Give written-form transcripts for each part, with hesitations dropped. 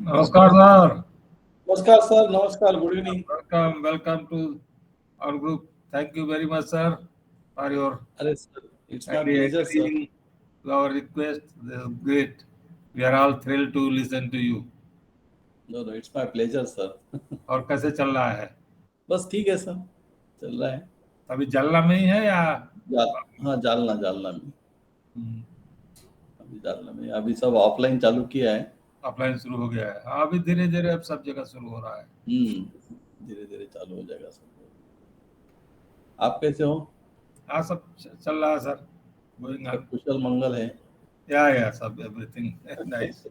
नमस्कार सर. नमस्कार सर. नमस्कार. Good evening. Welcome to our group. Thank you very much, sir, for your Arey sir, it's my kindly pleasure, sir. agreeing to our request. This is great. We are all thrilled to listen to you. No, it's my pleasure, sir. और कैसे चल रहा है? बस ठीक है sir, चल रहा है. अभी जलना में ही है या? हाँ, जालना में. हम्म, अभी जालना में. अभी सब ऑफलाइन चालू किया है. ऑफलाइन शुरू हो गया है. हाँ, अभी धीरे धीरे अब सब जगह शुरू हो रहा है. धीरे धीरे चालू हो जाएगा सब. आप कैसे हो? हाँ, सब चल रहा है सर. Going on. सब कुशल मंगल है. Yeah, सब everything nice.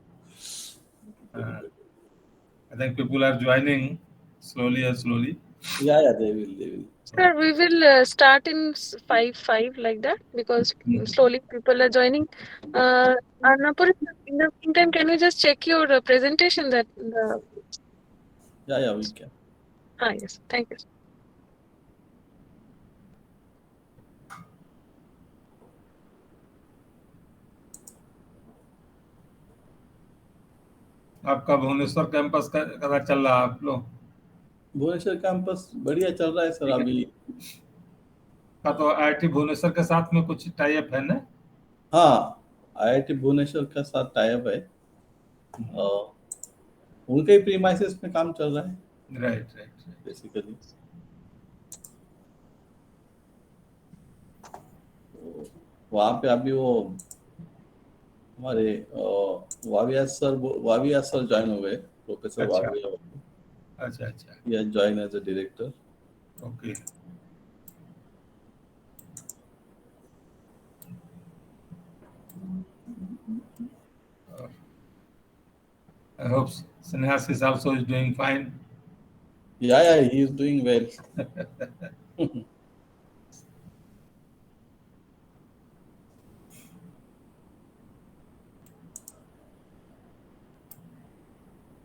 I think people are joining slowly and slowly. Yeah, they will. Sir, we will start in 5 like that because slowly people are joining. Annapure, in the meantime, can you just check your presentation that the... Yeah, we can. Yes, thank you. आपका Bhubaneswar campus कैसा चल रहा है आप लोग? Bhubaneswar campus बढ़िया चल रहा है सर. अभी का तो IIT भुवनेश्वर के साथ में कुछ टाई अप है ना? हाँ, IIT भुवनेश्वर के साथ टाई अप है. उनके ही प्रीमाइसेस में काम चल रहा है. राइट. बेसिकली वहाँ पे अभी वो हमारे वाविया सर ज्वाइन हो गए. प्रोफेसर वाविया. अच्छा. Yeah join as a director. Okay. I hope Sannyas is also doing fine. Yeah, he is doing well.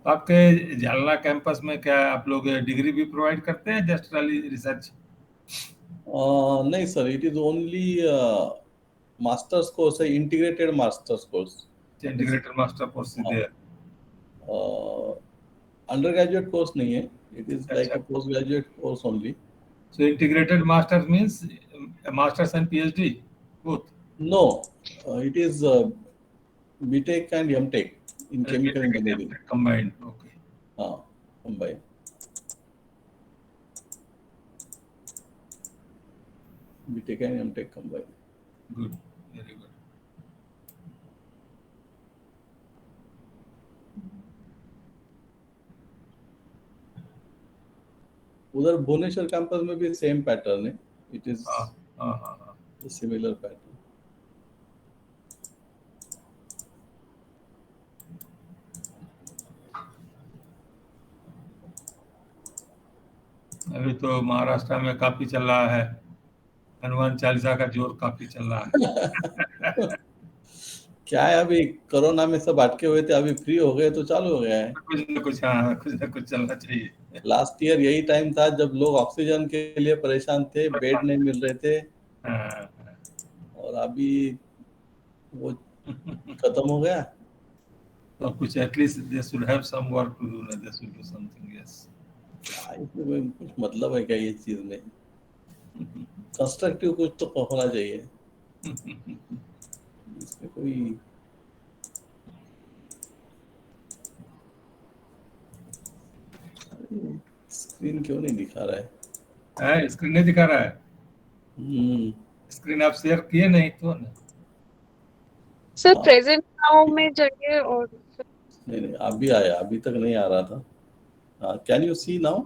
आपके जालना कैंपस में क्या आप लोग डिग्री भी प्रोवाइड करते हैं जस्ट रिसर्च? नहीं sir, it is only masters course है. Integrated masters course. Integrated master course है. अंडर ग्रेजुएट कोर्स नहीं है. It is like a post graduate course only. So integrated master means masters and PhD both? No, it is BTech and MTech in chemical engineering. Combined. Okay. Combined. BTech and MTech combined. Good. Very good. उधर Bhubaneswar campus में भी same pattern है. It is similar pattern. अभी तो महाराष्ट्र में काफी चल रहा है. हनुमान चालीसा का जोर काफी चल रहा है. क्या है, अभी कोरोना में सब अटके हुए थे. अभी फ्री हो गए तो चालू हो गया है. कुछ न कुछ चलना चाहिए. लास्ट ईयर यही टाइम था जब लोग ऑक्सीजन के लिए परेशान थे. बेड नहीं मिल रहे थे. और अभी वो खत्म हो गया. तो कुछ at least they should have some work to do. They should do something. Yes. इसमें कुछ मतलब है क्या ये चीज में? कंस्ट्रक्टिव कुछ तो होना चाहिए. इसमें कोई स्क्रीन क्यों नहीं दिखा रहा है? स्क्रीन नहीं दिखा रहा है. स्क्रीन आप शेयर किए नहीं तो ना? सर प्रेजेंट नाउ में जाइए और नहीं अभी आया. अभी तक नहीं आ रहा था. Can you see now?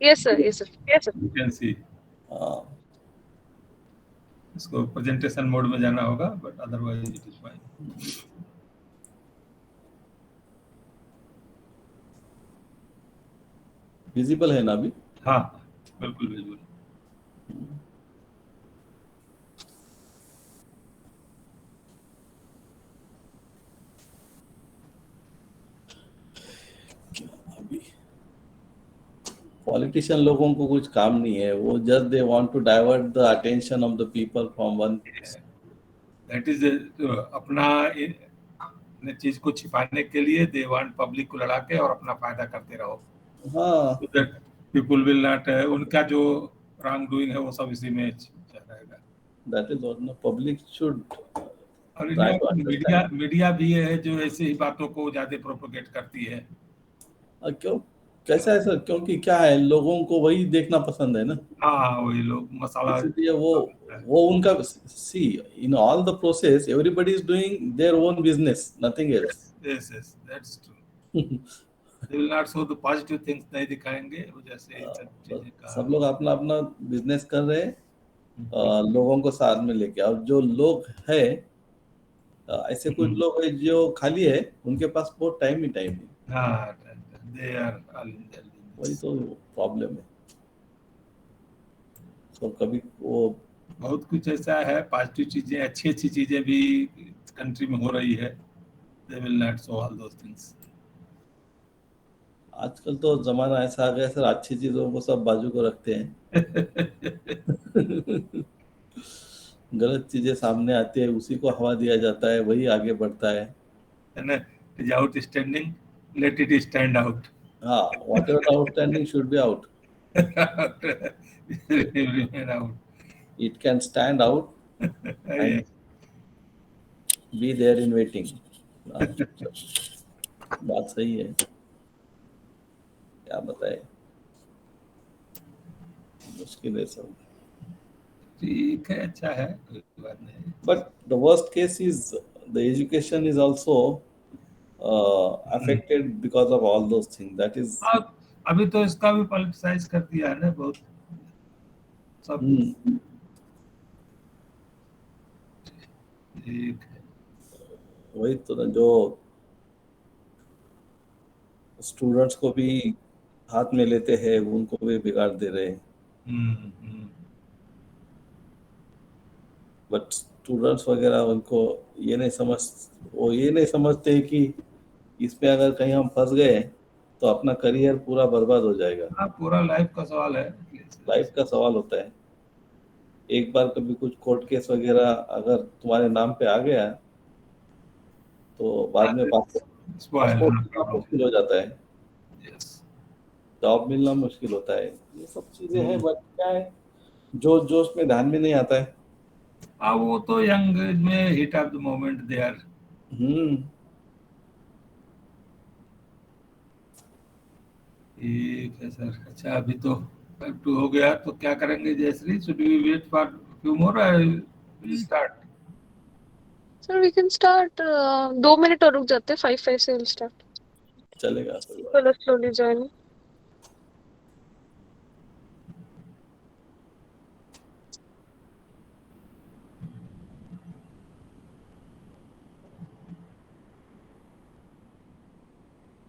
Yes sir. You can see. इसको प्रेजेंटेशन मोड में जाना होगा but otherwise it is fine. Visible है ना अभी? हाँ, बिल्कुल विजिबल. पॉलिटिशियन लोगों को कुछ काम नहीं है. वो just they want to divert the attention of the people from one. That is अपना अपने चीज को छिपाने के लिए दे वांट पब्लिक को लड़ा के और अपना फायदा करते रहो। हाँ, पीपुल विल नॉट, उनका जो रॉन्ग डूइंग है वो सब इसी में रहेगा। That is what public should और ट्राई इंडिया टू की अंडरस्टैंड। मीडिया भी है जो ऐसे ही बातों को ज्यादा प्रोपोगेट करती है। क्यों, कैसा है सर? क्योंकि क्या है, लोगों को वही देखना पसंद है ना, हाँ, वही लोग मसाला। इसलिए वो उनका, see, in all the process everybody is doing their own business, nothing else. Yes yes, that's true. They will not show the positive things, नहीं दिखाएंगे, वो जैसे इन सब चीजें का। सब लोग अपना अपना बिजनेस कर रहे हैं, लोगों को साथ में लेके। और जो लोग है, ऐसे कुछ लोग है जो खाली है, उनके पास बहुत टाइम ही टाइम है। हाँ, they are all in there वही बिजनेस। तो प्रॉब्लम है। तो कभी वो बहुत कुछ ऐसा है, पॉजिटिव चीजें, अच्छी अच्छी चीजें भी कंट्री में हो रही है। दे will not show all those things. आजकल तो जमाना ऐसा आ गया सर, अच्छी चीजों को सब बाजू को रखते हैं। गलत चीजें सामने आती है, उसी को हवा दिया जाता है, वही आगे बढ़ता है। It is outstanding, let it stand out. हाँ, whatever outstanding should be out. Remain out. It can stand out and Yes. Be there in waiting. बात सही है, क्या बताए, मुश्किल है सब। ठीक है, अच्छा है, कोई बात नहीं। But the worst case is the education is also affected because of all those things. That is, अब अभी तो इसका भी पॉलिटिसाइज कर दिया है ना बहुत सब। ठीक है। वही तो ना, जो स्टूडेंट्स को भी हाथ में लेते हैं, उनको भी बिगाड़ दे रहे हैं। हम्म। बट स्टूडेंट्स वगैरह उनको वो ये नहीं समझते हैं कि इसमें अगर कहीं हम फंस गए तो अपना करियर पूरा बर्बाद हो जाएगा। हाँ, पूरा लाइफ का सवाल है। लाइफ का सवाल होता है। एक बार कभी कुछ कोर्ट केस वगैरह अगर तुम्हारे नाम पे आ गया तो बाद में स्पॉइल। पासपोर्ट मिलना मुश्किल हो जाता है, यस। जॉब मिलना मुश्किल होता है। ये सब चीजें हैं, हम्म। बट क्या है, जोश जोश में ध्यान में नहीं आता है। हाँ, वो तो यंग एज में hit of the moment they are. Hmm. ठीक है सर। अच्छा, अभी तो 5:02 हो गया, तो क्या करेंगे Jayashree? Should we wait for few more, will start? Sir we can start, 2 minute और रुक जाते हैं, 5 से विल स्टार्ट। चलेगा सर। चलो स्लोली ज्वाइन।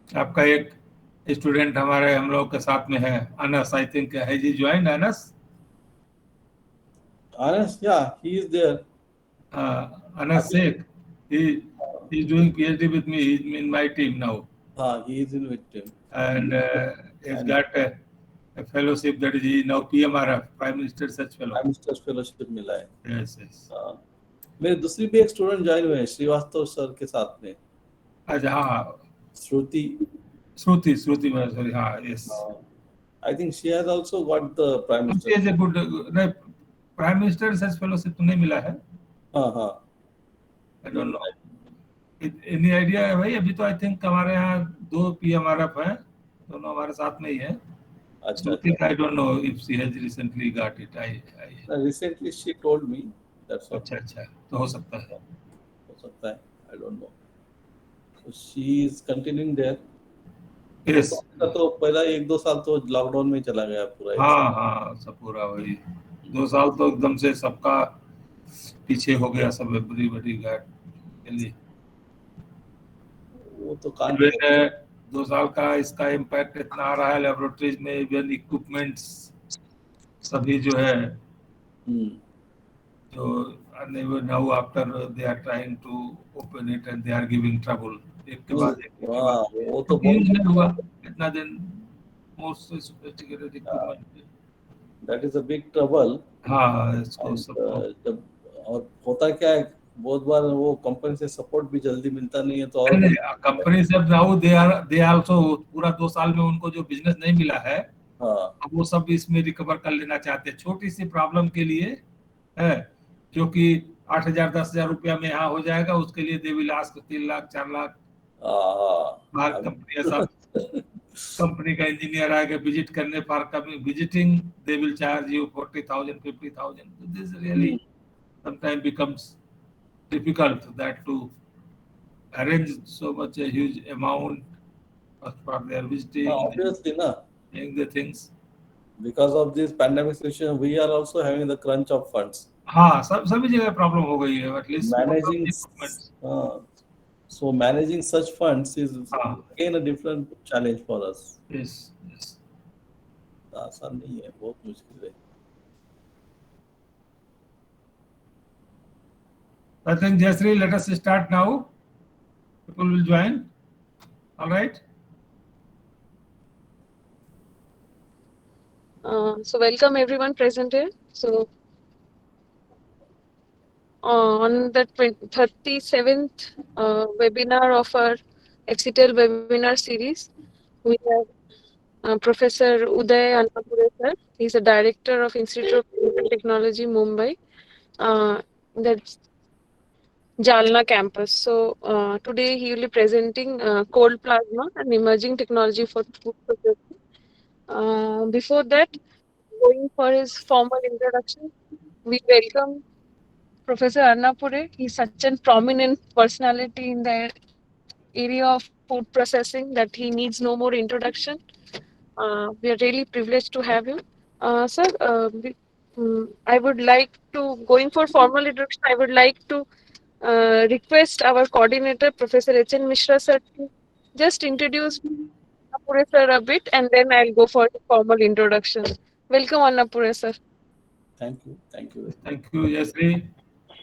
आपका एक स्टूडेंट हमारे हम लोग के साथ में है, अनस, आई थिंक है जी join Anas. Anas, yeah, he is there. Anas Sheikh, he is doing PhD with me. He's in my team now, He is in victim. and he's And got a fellowship, that is he now PMRF, Prime Minister Research Fellow. Masters fellowship मिला है। Yes, yes. हाँ, मेरे दूसरी भी एक student join हुए हैं Srivastava sir के साथ में, अच्छा, हाँ, श्रुति। श्रुति sorry, हाँ, yes. I think she has also got the prime Shruti is minister. a good, नहीं, Prime Minister Research Fellowship तो नहीं मिला है। हाँ, I don't know. Any idea है भाई? अभी तो आई थिंक हमारे यहाँ 2 PMRF हैं, दोनों हमारे साथ में ही है। अच्छा Shruti, अच्छा। I don't know if she has recently got it. Recently she told me, that's all. अच्छा, तो हो सकता है। हो सकता है, I don't know. So she is continuing there. Yes. तो पहला 1-2 साल तो लॉकडाउन में चला गया पूरा, एक हाँ साल। हाँ, सब पूरा वही 2 साल तो एकदम से सबका पीछे हो गया, सब एवरीबॉडी गॉट के लिए। वो तो कान पे। इवन 2 साल का इसका इम्पैक्ट इतना आ रहा है लेबोरेटरीज में, इवन इक्विपमेंट्स सभी जो है, जो now after they are trying to open it and they are giving trouble, एक के बाद एक के बाद एक। वो तो यूज नहीं हुआ बहुत, इतना दिन, most sophisticated equipment. That is a big trouble. हाँ, इसको सब जब, और होता क्या है, बहुत बार वो कंपनी से सपोर्ट भी जल्दी मिलता नहीं है तो और कंपनी से नाउ दे आल्सो पूरा 2 साल में उनको जो बिजनेस नहीं मिला है, हाँ अब वो सब इसमें रिकवर कर लेना चाहते हैं छोटी सी प्रॉब्लम के लिए है, क्योंकि 8,000 10,000 रुपया में यहाँ हो जाएगा, उसके लिए they will ask 3 lakh 4 lakh. हाँ कंपनी सब कंपनी का इंजीनियर आएगा विजिट करने, for coming visiting they will charge you 40,000 50,000। This really sometimes becomes difficult that to arrange so much a huge amount for their visiting, obviously na, doing the things. because of this pandemic situation we are also having the crunch of funds. हाँ, सभी जगह problem हो गई है, at least managing so managing such funds is again a different challenge for us. yes yes आसान नहीं है, बहुत मुश्किल है. I think Jayashree, let us start now. People will join. All right. So welcome everyone present here. So on the 37th webinar of our FCTL webinar series, we have Professor Uday Annapure sir. He's a director of Institute of Chemical Technology, Mumbai. That's Jalna campus. So today he will be presenting cold plasma and emerging technology for food processing. Before that, going for his formal introduction, we welcome Professor Annapure. He's such a prominent personality in the area of food processing that he needs no more introduction. We are really privileged to have you. Sir, I would like to, going for formal introduction, I would like to request our coordinator, Professor N Mishra sir, to just introduce Annapure sir a bit, and then I'll go for the formal introduction. Welcome, Annapure sir. Thank you. Thank you, Yasri.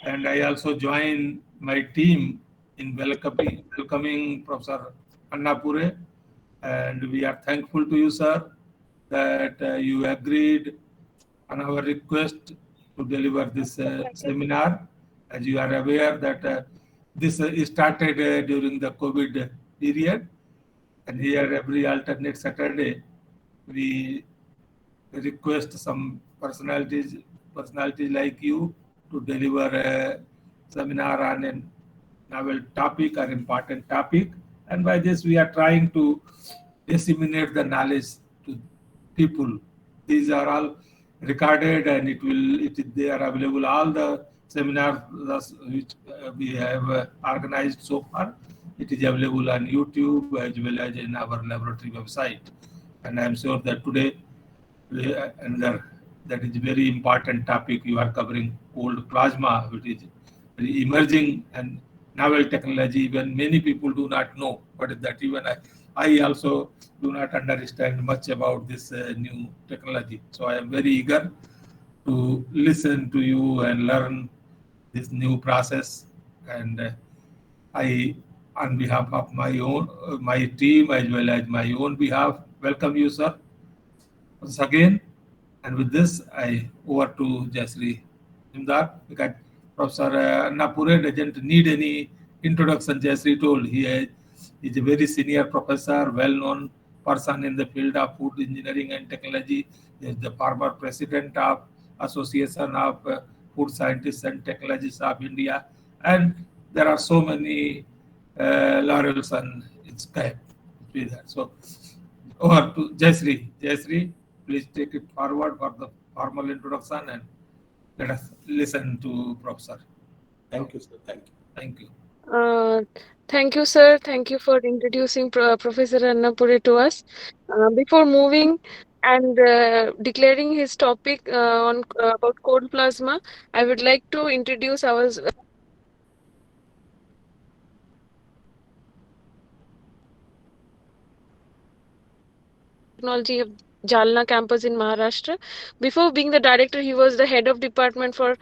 And I also join my team in welcoming Professor Annapure. And we are thankful to you, sir, that you agreed on our request to deliver this seminar. As you are aware that this started during the COVID period, and here every alternate Saturday we request some personalities like you to deliver a seminar on a novel topic or important topic, and by this we are trying to disseminate the knowledge to people. These are all recorded and they are available. All the seminars which we have organized so far, it is available on YouTube as well as in our laboratory website. And I am sure that today another that is very important topic you are covering, cold plasma, which is very emerging and novel technology. Even many people do not know what is that. Even I also do not understand much about this new technology. So I am very eager to listen to you and learn this new process. And I, on behalf of my team as well as my own behalf, welcome you, sir, once again. And with this, I over to Jayashree Imdad, because Professor Annapure doesn't need any introduction. Jayashree told he is a very senior professor, well-known person in the field of food engineering and technology. He is the former president of Association of Food Scientists and Technologists of India, and there are so many laurels on its cap with that. So over to Jayashree. Jayashree, please take it forward for the formal introduction and let us listen to Professor. Thank you, sir. Thank you. Thank you. Thank you, sir. Thank you for introducing Professor Annapure to us. Before moving and declaring his topic on about cold plasma, I would like to introduce our technology of Jalna campus in Maharashtra. Before being the director, he was the head of department for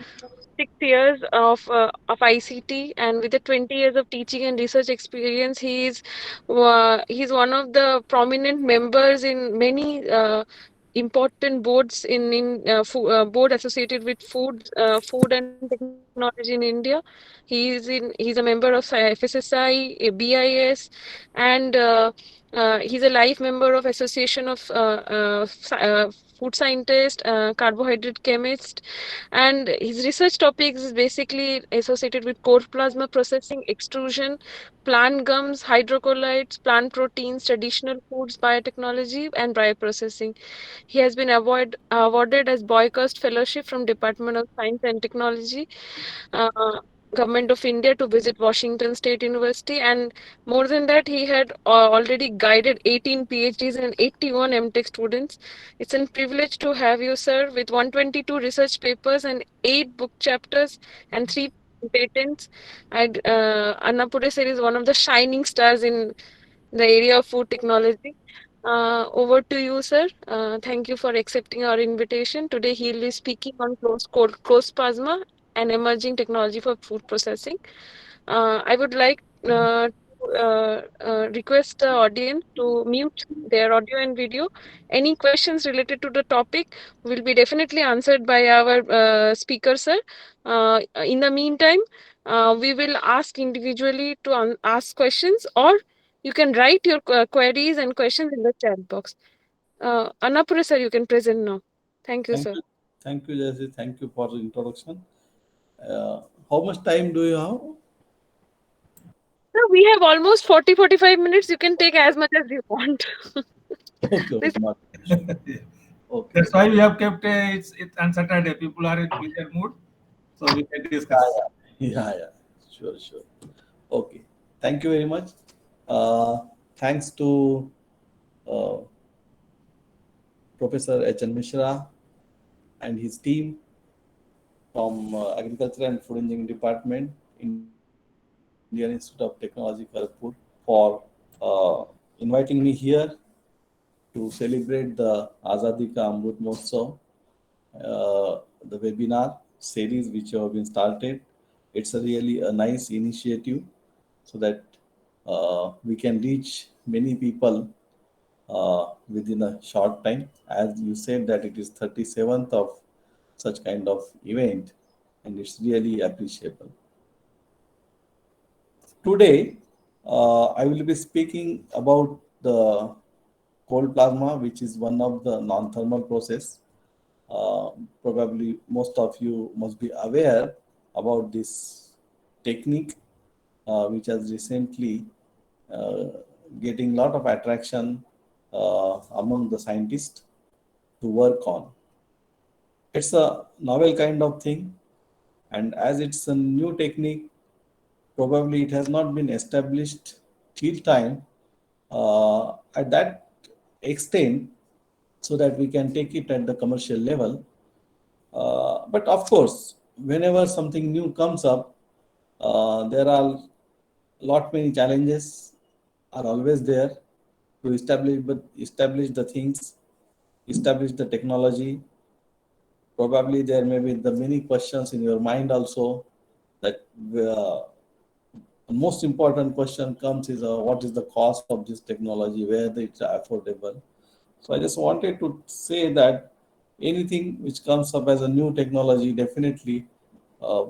6 years of ICT, and with the 20 years of teaching and research experience, he's one of the prominent members in many important boards board associated with food and technology in India. He's a member of FSSI, BIS, and he's a life member of Association of Food Scientists, Carbohydrate Chemist, and his research topics is basically associated with core plasma processing, extrusion, plant gums, hydrocolloids, plant proteins, traditional foods, biotechnology, and bioprocessing. He has been awarded as Boycott Fellowship from Department of Science and Technology, uh, Government of India, to visit Washington State University. And more than that, he had already guided 18 PhDs and 81 MTech students. It's a privilege to have you, sir, with 122 research papers and 8 book chapters and 3 patents. Annapure sir is one of the shining stars in the area of food technology. Over to you, sir. Thank you for accepting our invitation. Today, he'll be speaking on closed plasma, an emerging technology for food processing. I would like to request the audience to mute their audio and video. Any questions related to the topic will be definitely answered by our speaker, sir. In the meantime, we will ask individually to ask questions, or you can write your queries and questions in the chat box. Annapure, sir, you can present now. Thank you, sir. Thank you, Jesse. Thank you for the introduction. How much time do you have? Sir, we have almost 40-45 minutes. You can take as much as you want. Okay, This- not an issue. Okay. That's why we have kept it on Saturday. People are in busy mood, so we can discuss. Yeah. Sure. Okay. Thank you very much. Thanks to uh, Professor N Mishra and his team from Agriculture and Food Engineering Department, Indian Institute of Technology, Kharagpur, for inviting me here to celebrate the Azadi Ka Amrut Mahotsav, the webinar series which have been started. It's really a nice initiative so that we can reach many people within a short time. As you said that it is 37th of such kind of event, and it's really appreciable. Today, I will be speaking about the cold plasma, which is one of the non-thermal process. Probably most of you must be aware about this technique, which has recently uh, getting lot of attraction among the scientists to work on. It's a novel kind of thing, and as it's a new technique, probably it has not been established till time at that extent so that we can take it at the commercial level. But of course, whenever something new comes up, there are lot many challenges are always there to establish the things, establish the technology. Probably there may be the many questions in your mind also that the most important question comes is what is the cost of this technology, whether it's affordable. So I just wanted to say that anything which comes up as a new technology, definitely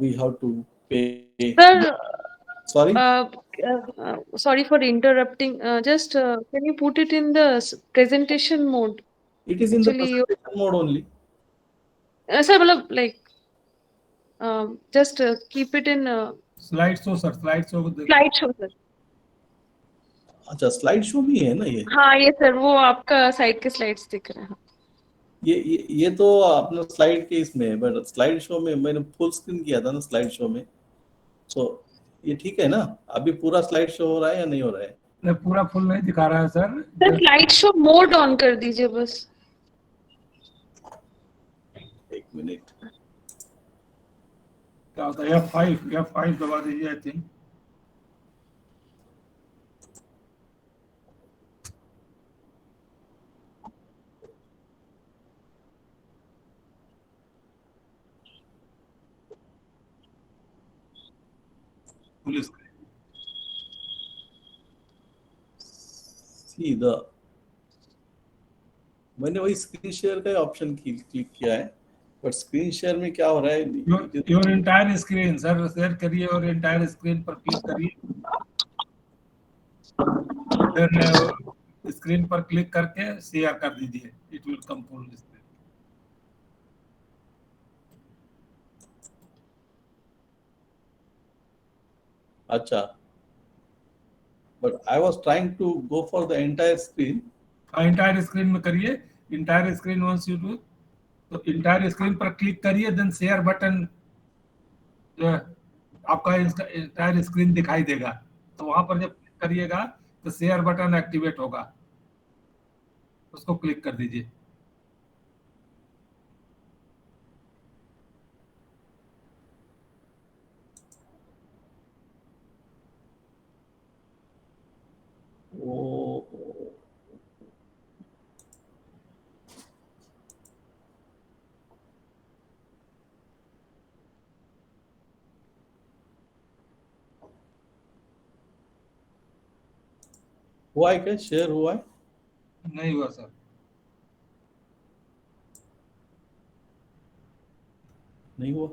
we have to pay. Sir, Sorry, sorry for interrupting. Just can you put it in the presentation mode? it is in the Actually, presentation mode only. sir, मतलब, like just keep it in Slideshow, sir. Slideshow. slideshow, sir. अच्छा slide show में है ना ये हाँ ये sir वो आपका साइड के स्लाइड्स दिख रहे हैं. ये तो अपना स्लाइड के इसमें है बट स्लाइड शो में मैंने फुल स्क्रीन किया था ना स्लाइड शो में सो ये ठीक है ना अभी पूरा स्लाइड शो हो रहा है या नहीं हो रहा है नहीं, पूरा फुल नहीं दिखा रहा है sir. Sir slide show mode on कर दीजिए बस. एक मिनट क्या होता है F5 दबा दीजिए I think. Police see the मैंने वही स्क्रीन शेयर का ऑप्शन क्लिक किया है, बट स्क्रीन शेयर में क्या हो रहा है? Your entire screen sir share करिए और एंटायर स्क्रीन पर क्लिक करिए, देन स्क्रीन पर क्लिक करके शेयर कर दीजिए, it will come full screen. अच्छा, but I was trying to go for the entire screen. Entire screen में करिए, entire screen once you do, तो एंटायर स्क्रीन पर क्लिक करिए, देन शेयर बटन जो है आपका एंटायर स्क्रीन दिखाई देगा, तो वहां पर जब क्लिक करिएगा तो शेयर बटन एक्टिवेट होगा, उसको क्लिक कर दीजिए। Oh, हुआ है क्या? शेयर हुआ है? नहीं हुआ सर, नहीं हुआ।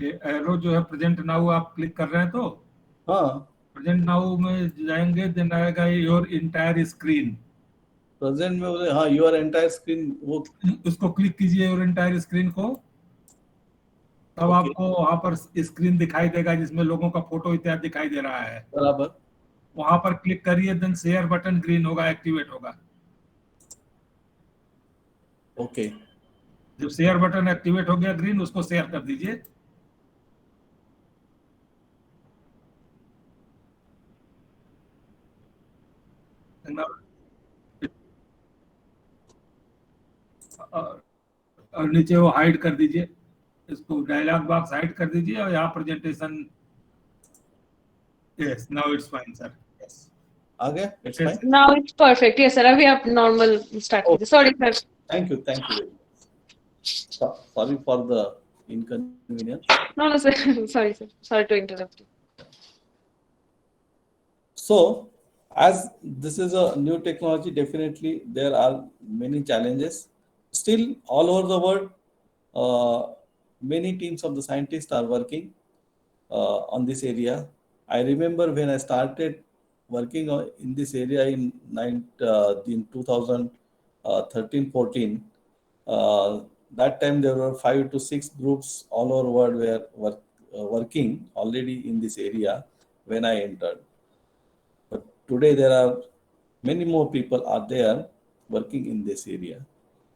ये एरो जो है प्रेजेंट नाउ आप क्लिक कर रहे हैं तो हाँ, प्रेजेंट नाउ में जाएंगे, देन आएगा योर एंटायर स्क्रीन, प्रेजेंट में बोले हाँ योर एंटायर स्क्रीन, वो उसको क्लिक कीजिए योर एंटायर स्क्रीन को, तब ओके आपको वहां पर स्क्रीन दिखाई देगा जिसमें लोगों का फोटो इत्यादि दिखाई दे रहा है, बराबर। वहां पर क्लिक करिए, देन शेयर बटन ग्रीन होगा, एक्टिवेट होगा। ओके, जब शेयर बटन एक्टिवेट हो गया ग्रीन, उसको शेयर कर दीजिए। और नीचे वो हाइड कर दीजिए, इसको डायलॉग बॉक्स हाइड कर दीजिए, और यहाँ presentation, yes now it's fine sir, yes आ गया? It's Yes. Fine. Now it's perfect. Yes, sir. अभी आप normal start कीजिए. Sorry, sir. Thank you very much. Sorry for the inconvenience. No, sir. Sorry, sir. Sorry to interrupt you. So, as this is a new technology, definitely there are many challenges. Still, all over the world, many teams of the scientists are working on this area. I remember when I started working in this area in 2013-14. That time there were 5 to 6 groups all over world were working already in this area when I entered. But today there are many more people are there working in this area,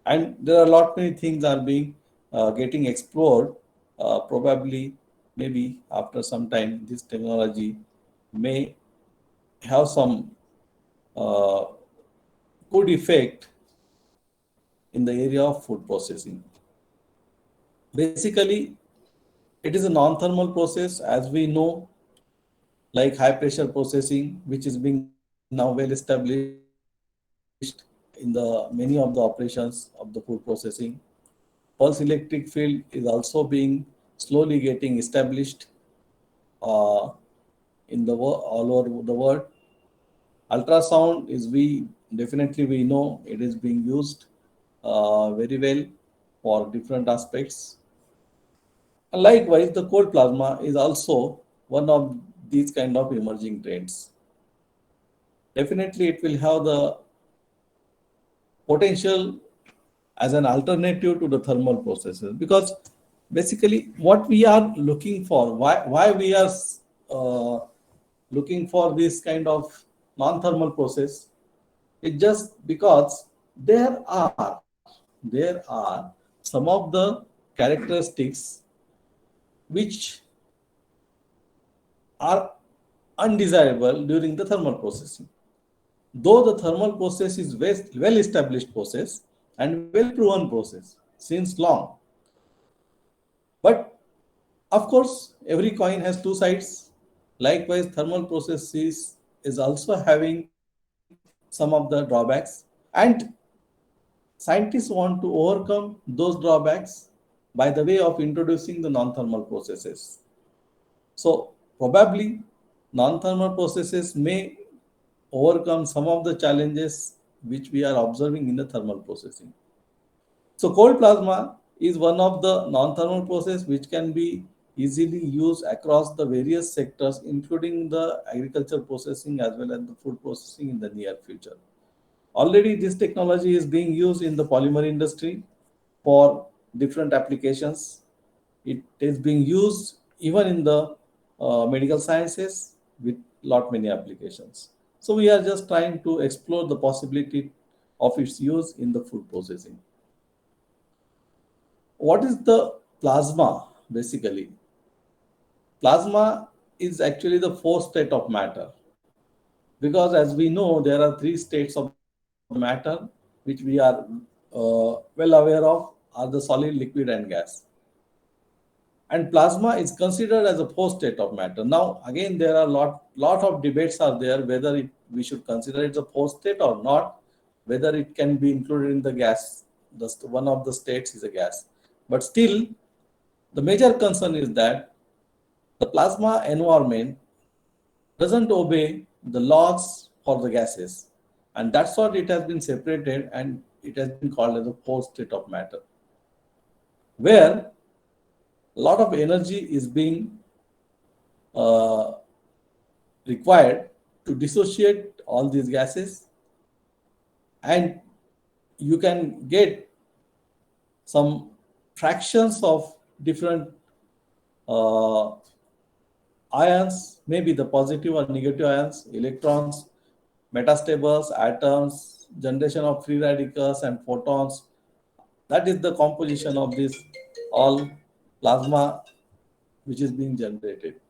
and there are a lot many things are being getting explored. Probably, maybe after some time, this technology may have some good effect in the area of food processing. Basically, it is a non-thermal process, as we know, like high pressure processing, which is being now well established in the many of the operations of the food processing. Pulse electric field is also being slowly getting established uh, in the all over the world. Ultrasound is we know it is being used very well for different aspects. And likewise, the cold plasma is also one of these kind of emerging trends. Definitely, it will have the potential as an alternative to the thermal processes, because basically what we are looking for, why we are uh, looking for this kind of non-thermal process, is just because there are some of the characteristics which are undesirable during the thermal processing. Though the thermal process is well established process and well proven process since long, but of course every coin has two sides. Likewise, thermal processes is also having some of the drawbacks, and scientists want to overcome those drawbacks by the way of introducing the non-thermal processes. So probably non-thermal processes may overcome some of the challenges which we are observing in the thermal processing. So cold plasma is one of the non-thermal process which can be easily used across the various sectors, including the agriculture processing as well as the food processing in the near future. Already this technology is being used in the polymer industry for different applications. It is being used even in the medical sciences with lot many applications. So we are just trying to explore the possibility of its use in the food processing. What is the plasma basically? Plasma is actually the fourth state of matter, because as we know there are three states of matter which we are well aware of are the solid, liquid and gas. And plasma is considered as a fourth state of matter. Now again there are lot of debates are there whether we should consider it a fourth state or not, whether it can be included in the gas. One of the states is a gas, but still the major concern is that the plasma environment doesn't obey the laws for the gases, and that's what it has been separated and it has been called as a fourth state of matter, where a lot of energy is being uh, required to dissociate all these gases, and you can get some fractions of different uh, ions, maybe the positive or negative ions, electrons, metastables, atoms, generation of free radicals and photons. That is the composition of this all plasma which is being generated.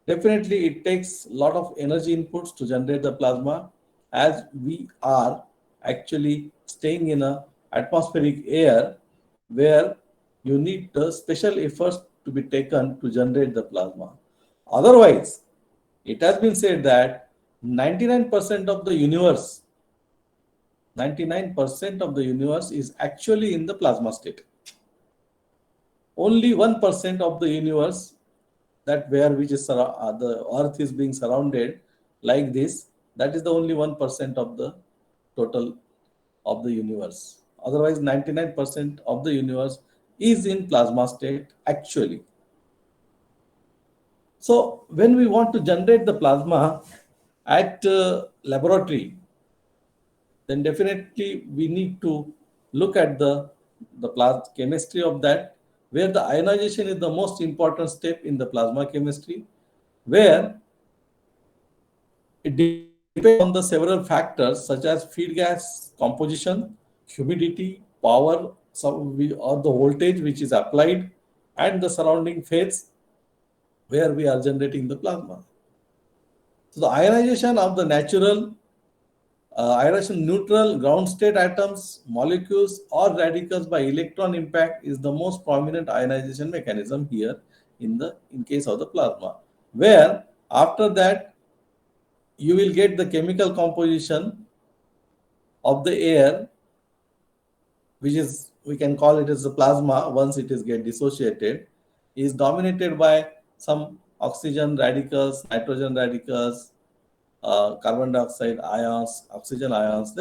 Definitely, it takes a lot of energy inputs to generate the plasma, as we are actually staying in a atmospheric air where you need the special efforts to be taken to generate the plasma. Otherwise, it has been said that 99% of the universe, 99% of the universe is actually in the plasma state. Only 1% of the universe, that where which is the earth is being surrounded like this, that is the only 1% of the total of the universe. Otherwise 99% of the universe is in plasma state actually. So when we want to generate the plasma at laboratory, then definitely we need to look at the chemistry of that, where the ionization is the most important step in the plasma chemistry, where it depends on the several factors such as feed gas composition, humidity, power, or the voltage which is applied, and the surrounding phase where we are generating the plasma. So the ionization of the natural ionization neutral ground state atoms, molecules or radicals by electron impact is the most prominent ionization mechanism here in case of the plasma, where after that you will get the chemical composition of the air, which is, we can call it as the plasma once it is get dissociated, is dominated by some oxygen radicals, nitrogen radicals, carbon dioxide ions, oxygen ions.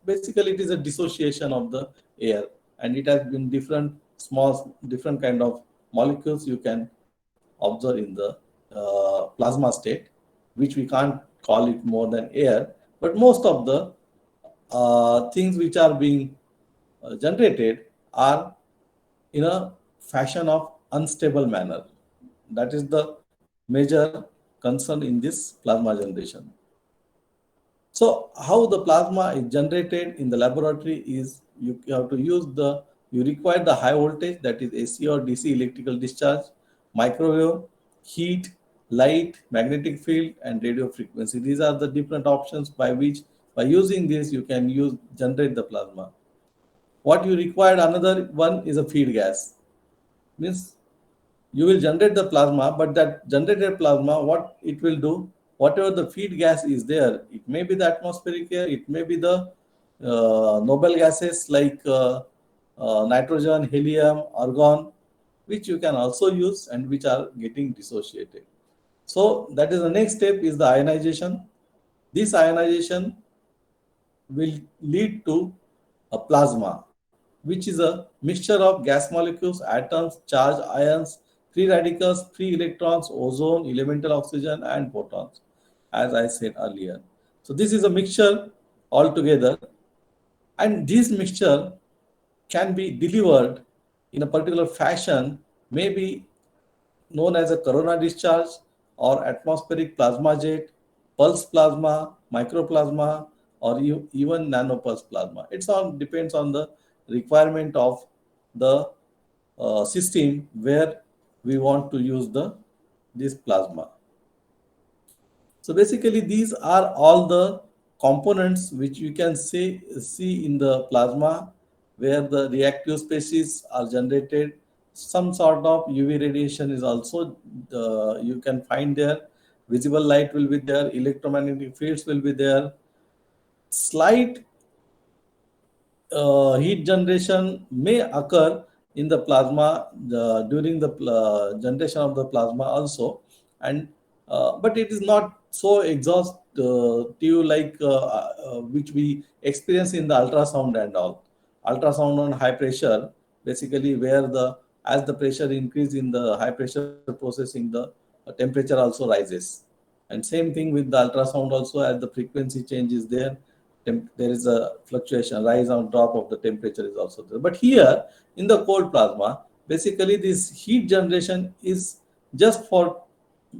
Basically, it is a dissociation of the air, and it has been different kind of molecules you can observe in the plasma state, which we can't call it more than air. But most of the things which are being generated are in a fashion of unstable manner. That is the major concern in this plasma generation. So how the plasma is generated in the laboratory is you have to you require the high voltage, that is AC or DC electrical discharge, microwave, heat, light, magnetic field and radio frequency. These are the different options by which, by using this, you can generate the plasma. What you require, another one is a feed gas. Means you will generate the plasma, but that generated plasma, what it will do, whatever the feed gas is there, it may be the atmospheric air, it may be the noble gases like nitrogen, helium, argon, which you can also use and which are getting dissociated. So that is the next step, is the ionization. This ionization will lead to a plasma, which is a mixture of gas molecules, atoms, charged ions, free radicals, free electrons, ozone, elemental oxygen, and photons, as I said earlier. So this is a mixture altogether, and this mixture can be delivered in a particular fashion, maybe known as a corona discharge or atmospheric plasma jet, pulse plasma, microplasma, or even nanopulse plasma. It all depends on the requirement of the system where we want to use this plasma. So basically, these are all the components which you can see in the plasma, where the reactive species are generated. Some sort of UV radiation is also you can find there. Visible light will be there. Electromagnetic fields will be there. Slight heat generation may occur in the plasma during the generation of the plasma also, and but it is not so exhaustive like which we experience in the ultrasound and all. Ultrasound on high pressure, basically where the as the pressure increase in the high pressure processing, the temperature also rises. And same thing with the ultrasound also, as the frequency change is there, there is a fluctuation, rise and drop of the temperature is also there. But here in the cold plasma, basically this heat generation is just for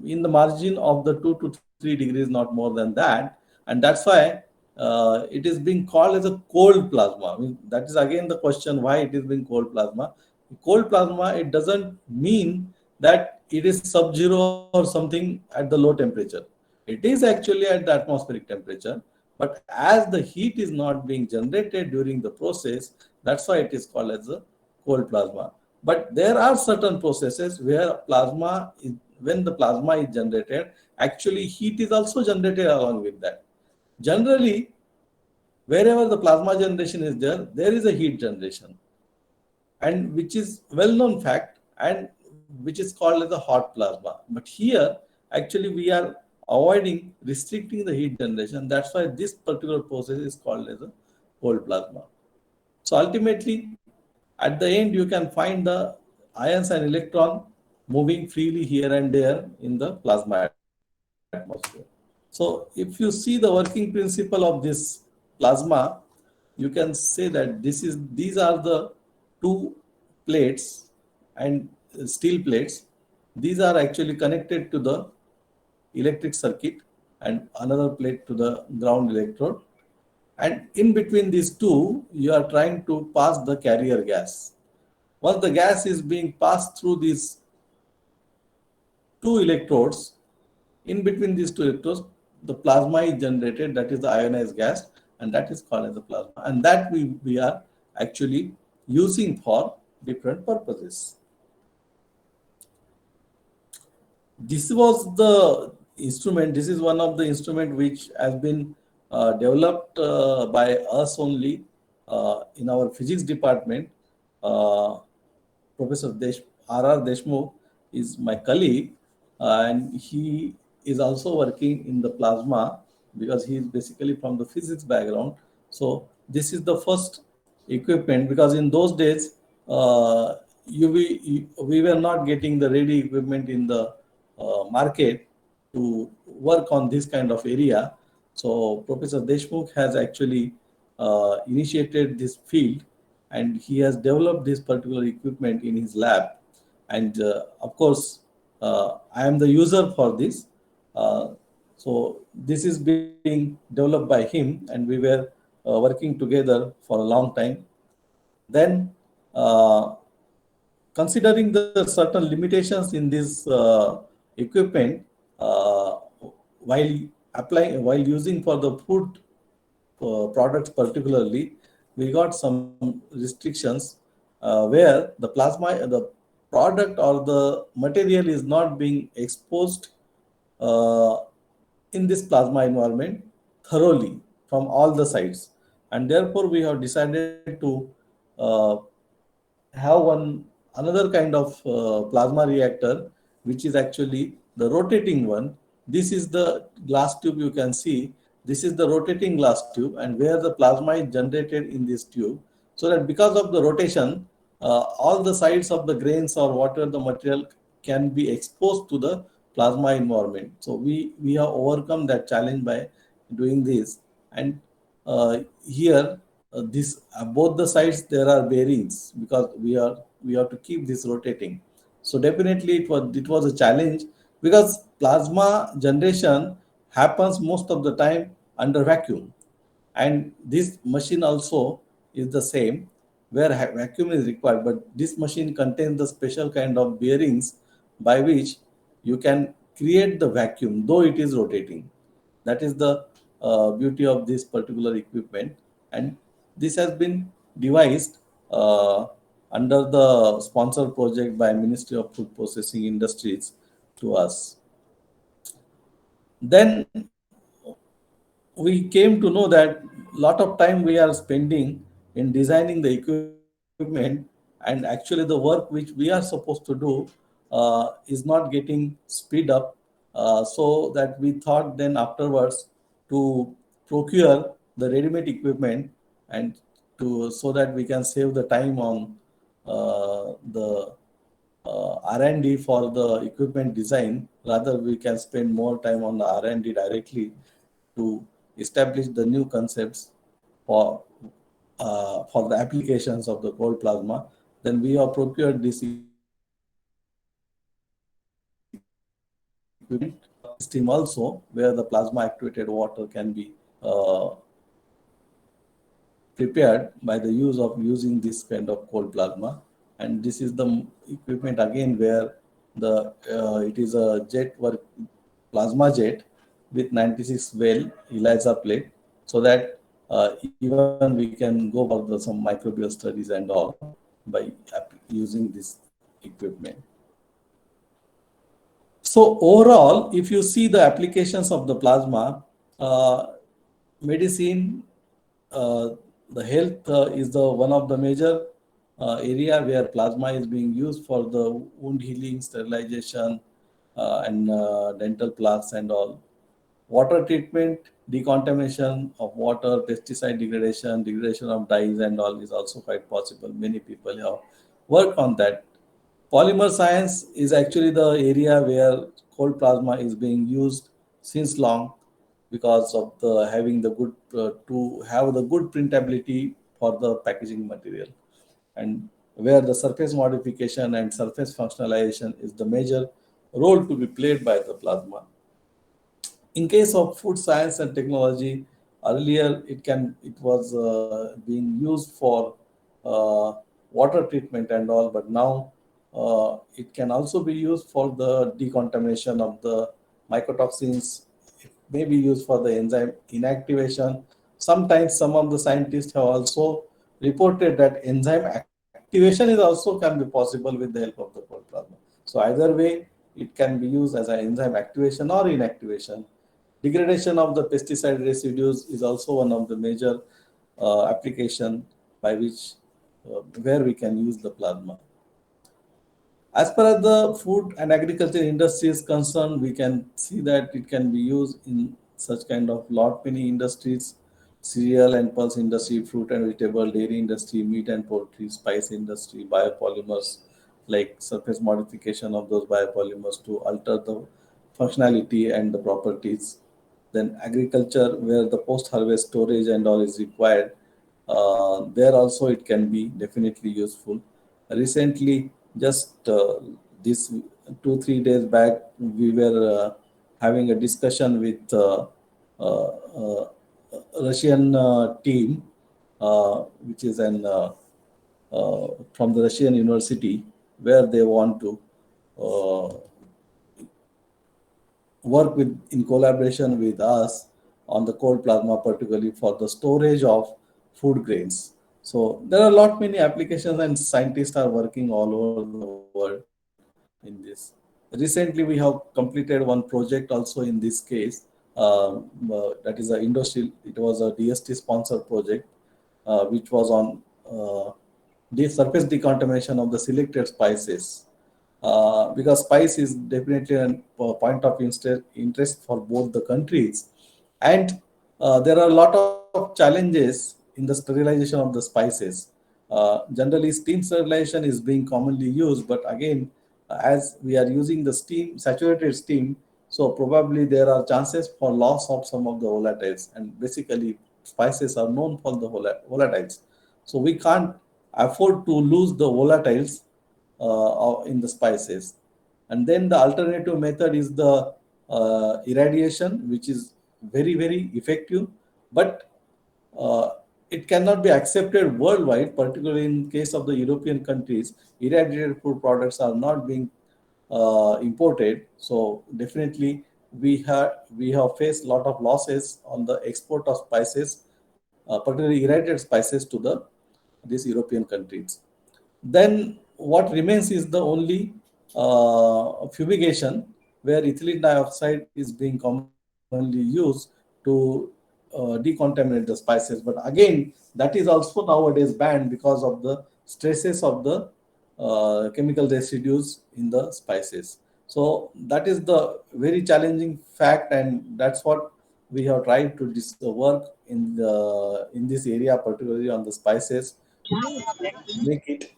in the margin of the 2 to 3 degrees, not more than that. And that's why it is being called as a cold plasma. I mean, that is again the question, why it is being cold plasma. Cold plasma, it doesn't mean that it is sub-zero or something at the low temperature. It is actually at the atmospheric temperature, but as the heat is not being generated during the process, that's why it is called as a cold plasma. But there are certain processes where plasma is, when the plasma is generated, actually heat is also generated along with that. Generally, wherever the plasma generation is there, there is a heat generation, and which is well-known fact, and which is called as a hot plasma. But here, actually, we are avoiding restricting the heat generation. That's why this particular process is called as a cold plasma. So ultimately, at the end, you can find the ions and electron moving freely here and there in the plasma atmosphere. So if you see the working principle of this plasma, you can say that these are the two plates and steel plates. These are actually connected to the electric circuit and another plate to the ground electrode. And in between these two, you are trying to pass the carrier gas. Once the gas is being passed through these two electrodes, in between these two electrodes, the plasma is generated, that is the ionized gas, and that is called as the plasma. And that we are actually using for different purposes. This was the instrument. This is one of the instrument which has been developed by us only in our physics department. Professor R.R. Deshmukh is my colleague, and he is also working in the plasma because he is basically from the physics background. So this is the first equipment, because in those days we were not getting the ready equipment in the market to work on this kind of area. So Professor Deshmukh has actually initiated this field, and he has developed this particular equipment in his lab. And of course, I am the user for this. So this is being developed by him, and we were working together for a long time. Then, considering the certain limitations in this equipment, while using for the food products particularly, we got some restrictions where the plasma, the product or the material is not being exposed in this plasma environment thoroughly from all the sides. And therefore, we have decided to have another kind of plasma reactor, which is actually the rotating one. This is the glass tube you can see. This is the rotating glass tube, and where the plasma is generated in this tube. So that because of the rotation, all the sides of the grains or whatever the material can be exposed to the plasma environment. So we have overcome that challenge by doing this. And here, this both the sides there are bearings, because we have to keep this rotating. So definitely it was a challenge, because plasma generation happens most of the time under vacuum, and this machine also is the same, where vacuum is required, but this machine contains the special kind of bearings by which you can create the vacuum though it is rotating. That is the beauty of this particular equipment, and this has been devised uh, under the sponsored project by Ministry of Food Processing Industries to us. Then we came to know that lot of time we are spending in designing the equipment, and actually the work which we are supposed to do is not getting speed up, so that we thought then afterwards to procure the ready-made equipment, and to so that we can save the time on the R&D for the equipment design. Rather, we can spend more time on the R&D directly to establish the new concepts for for the applications of the cold plasma. Then we have procured this equipment stream also, where the plasma activated water can be prepared by the use of using this kind of cold plasma. And this is the equipment again, where the it is a jet work plasma jet with 96 well ELISA plate, so that even we can go for some microbial studies and all by using this equipment. So overall, if you see the applications of the plasma, medicine, uh, the health is the one of the major area where plasma is being used for the wound healing, sterilization, and dental plaques and all. Water treatment, decontamination of water, pesticide degradation, degradation of dyes and all is also quite possible. Many people have worked on that. Polymer science is actually the area where cold plasma is being used since long, because of the having the good to have the good printability for the packaging material, and where the surface modification and surface functionalization is the major role to be played by the plasma. In case of food science and technology, earlier it was being used for water treatment and all, but now it can also be used for the decontamination of the mycotoxins. It may be used for the enzyme inactivation. Sometimes some of the scientists have also reported that enzyme activation is also can be possible with the help of the cold plasma. So either way, it can be used as an enzyme activation or inactivation. Degradation of the pesticide residues is also one of the major application by which where we can use the plasma. As far as the food and agriculture industry is concerned, we can see that it can be used in such kind of lot many industries: cereal and pulse industry, fruit and vegetable, dairy industry, meat and poultry, spice industry, biopolymers, like surface modification of those biopolymers to alter the functionality and the properties. Then agriculture, where the post-harvest storage and all is required, there also it can be definitely useful. Recently, just this 2 3 days back, we were having a discussion with Russian team, which is an from the Russian university, where they want to uh, work with in collaboration with us on the cold plasma, particularly for the storage of food grains. So there are a lot many applications, and scientists are working all over the world in this. Recently, we have completed one project also in this case. That is a industrial. It was a DST sponsored project, which was on the surface decontamination of the selected spices, because spice is definitely a point of interest for both the countries. And there are a lot of challenges in the sterilization of the spices. Generally, steam sterilization is being commonly used, but again, as we are using the steam, saturated steam, so probably there are chances for loss of some of the volatiles. And basically, spices are known for the volatiles. So we can't afford to lose the volatiles in the spices. And then the alternative method is the irradiation, which is very, very effective, but uh, it cannot be accepted worldwide, particularly in case of the European countries. Irradiated food products are not being imported. So definitely we have faced a lot of losses on the export of spices, particularly irradiated spices to these European countries. Then what remains is the only fumigation, where ethylene dioxide is being commonly used to decontaminate the spices. But again, that is also nowadays banned because of the stresses of the chemical residues in the spices. So that is the very challenging fact, and that's what we have tried to work in this area, particularly on the spices, make it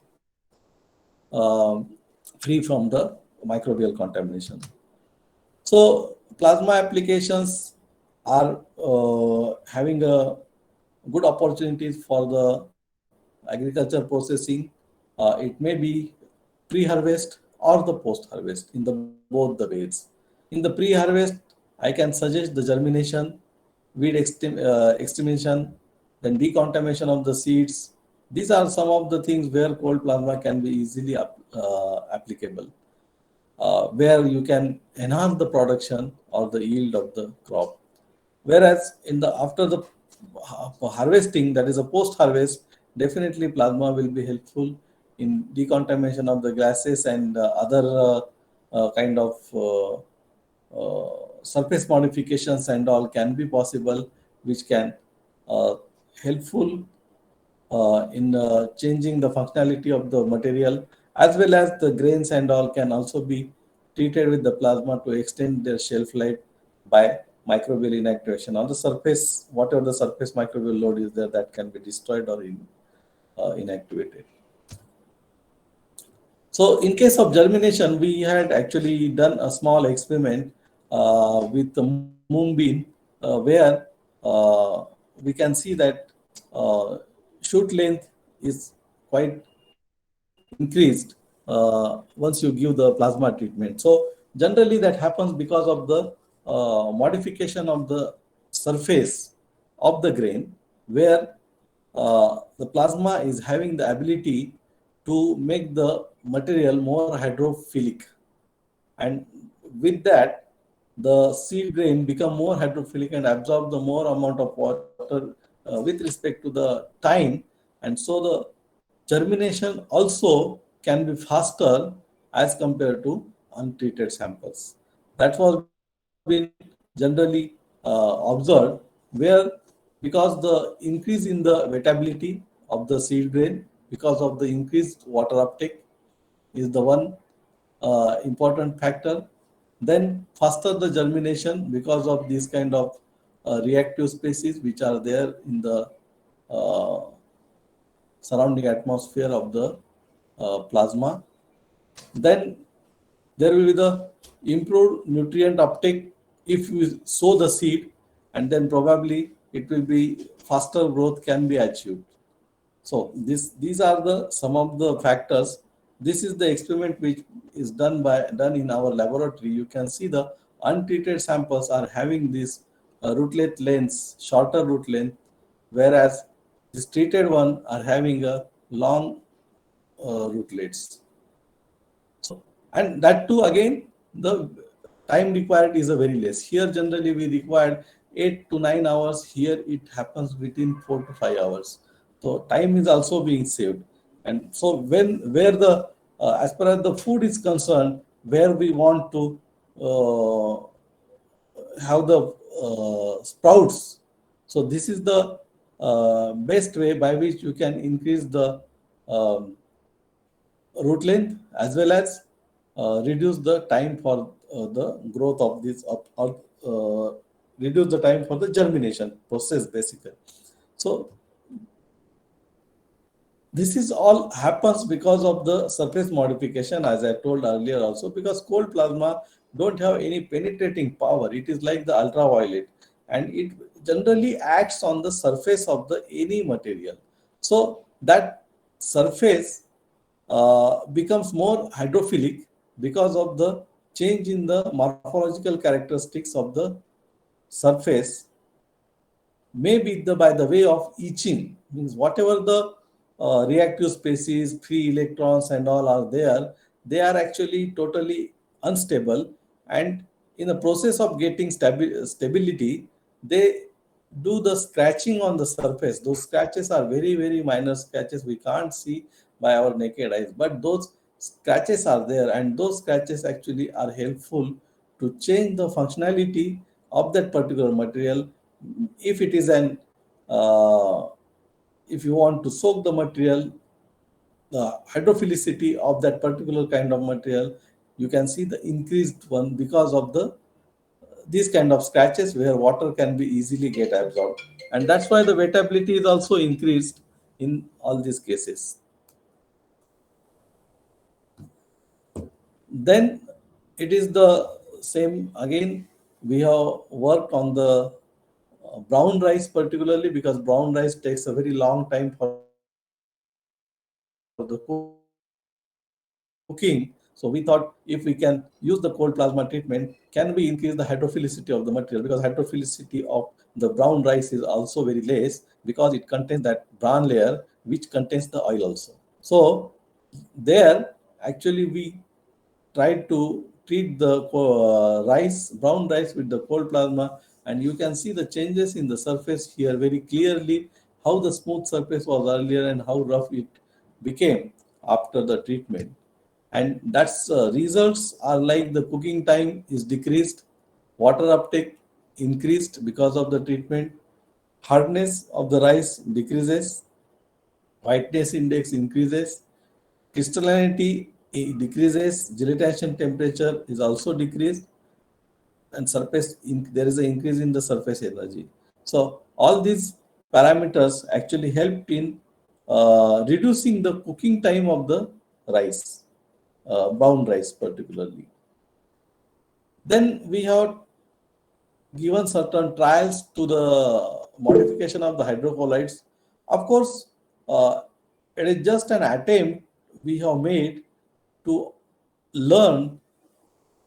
free from the microbial contamination. So plasma applications are having a good opportunities for the agriculture processing. It may be pre-harvest or the post-harvest in the both the ways. In the pre-harvest, I can suggest the germination, extermination, then decontamination of the seeds. These are some of the things where cold plasma can be easily applicable, where you can enhance the production or the yield of the crop. Whereas in the after the harvesting, that is a post-harvest, definitely plasma will be helpful in decontamination of the gases and other kind of surface modifications and all can be possible, which can helpful in changing the functionality of the material, as well as the grains and all can also be treated with the plasma to extend their shelf life by microbial inactivation on the surface. Whatever the surface microbial load is there, that can be destroyed or inactivated. So in case of germination, we had actually done a small experiment with the moonbeam, where we can see that uh, shoot length is quite increased once you give the plasma treatment. So generally that happens because of the modification of the surface of the grain, where the plasma is having the ability to make the material more hydrophilic, and with that the seed grain become more hydrophilic and absorb the more amount of water with respect to the time, and so the germination also can be faster as compared to untreated samples. That was been generally observed, where because the increase in the wettability of the seed grain because of the increased water uptake is the one important factor. Then faster the germination because of these kind of reactive species which are there in the uh, surrounding atmosphere of the plasma. Then there will be the improved nutrient uptake if you sow the seed, and then probably it will be faster growth can be achieved. So these are the some of the factors. This is the experiment which is done in our laboratory. You can see the untreated samples are having this rootlet lengths, shorter root length, whereas this treated one are having a long rootlets. So, and that too again, the time required is a very less. Here generally we required 8 to 9 hours. Here it happens within 4 to 5 hours. So time is also being saved. And so where the as far as the food is concerned, where we want to uh, have the sprouts. So this is the best way by which you can increase the um, root length as well as reduce the time for the growth of this reduce the time for the germination process basically. So this is all happens because of the surface modification, as I told earlier also, because cold plasma don't have any penetrating power. It is like the ultraviolet, and it generally acts on the surface of the any material. So that surface becomes more hydrophilic because of the change in the morphological characteristics of the surface, maybe by the way of etching, means whatever the reactive species, free electrons and all are there, they are actually totally unstable, and in the process of getting stability, they do the scratching on the surface. Those scratches are very, very minor scratches we can't see by our naked eyes, but those scratches are there, and those scratches actually are helpful to change the functionality of that particular material. If it is an if you want to soak the material, the hydrophilicity of that particular kind of material, you can see the increased one because of the these kind of scratches where water can be easily get absorbed, and that's why the wettability is also increased in all these cases. Then it is the same again. We have worked on the brown rice particularly, because brown rice takes a very long time for the cooking. So we thought if we can use the cold plasma treatment, can we increase the hydrophilicity of the material, because hydrophilicity of the brown rice is also very less, because it contains that bran layer which contains the oil also. So there actually we tried to treat the brown rice with the cold plasma, and you can see the changes in the surface here very clearly, how the smooth surface was earlier and how rough it became after the treatment. And that's results are like the cooking time is decreased, water uptake increased because of the treatment, hardness of the rice decreases, whiteness index increases, crystallinity decreases, gelatination temperature is also decreased, and there is an increase in the surface energy. So all these parameters actually helped in reducing the cooking time of the rice, brown rice particularly. Then we have given certain trials to the modification of the hydrocolloids. Of course, it is just an attempt we have made to learn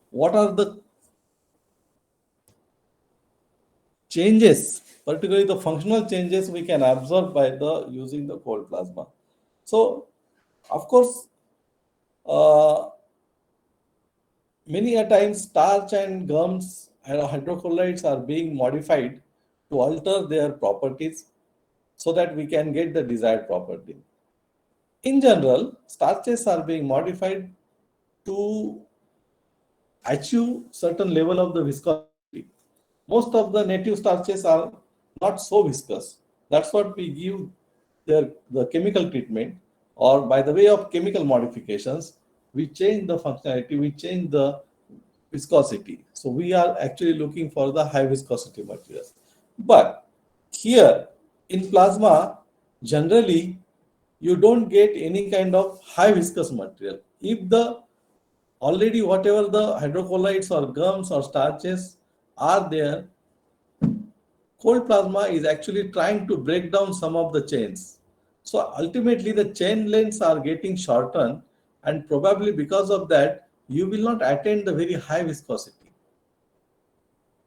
what are the changes, particularly the functional changes we can observe by the using the cold plasma. So, of course, uh, many a times starch and gums and hydrocolloids are being modified to alter their properties so that we can get the desired property. In general, starches are being modified to achieve certain level of the viscosity. Most of the native starches are not so viscous. That's what we give the chemical treatment, or by the way of chemical modifications, we change the functionality, we change the viscosity. So we are actually looking for the high viscosity materials. But here in plasma, generally, you don't get any kind of high viscous material. If the already whatever the hydrocolloids or gums or starches are there, cold plasma is actually trying to break down some of the chains. So ultimately the chain lengths are getting shortened, and probably because of that, you will not attain the very high viscosity.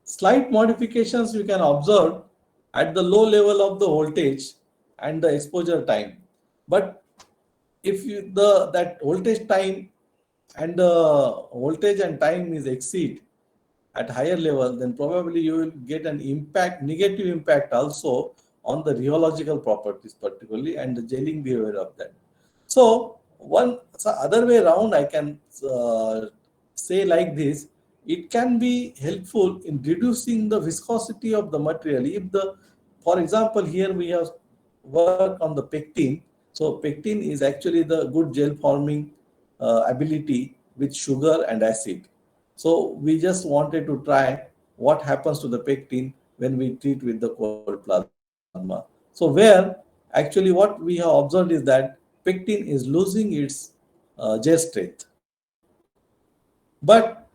Slight modifications you can observe at the low level of the voltage and the exposure time. But if that voltage time and the voltage and time is exceed at higher level, then probably you will get an impact, negative impact also on the rheological properties particularly, and the gelling behavior of that. So other way around, I can say like this: it can be helpful in reducing the viscosity of the material. If for example, here we have worked on the pectin. So pectin is actually the good gel forming ability with sugar and acid. So we just wanted to try what happens to the pectin when we treat with the cold plasma. So where actually what we have observed is that pectin is losing its gel strength. But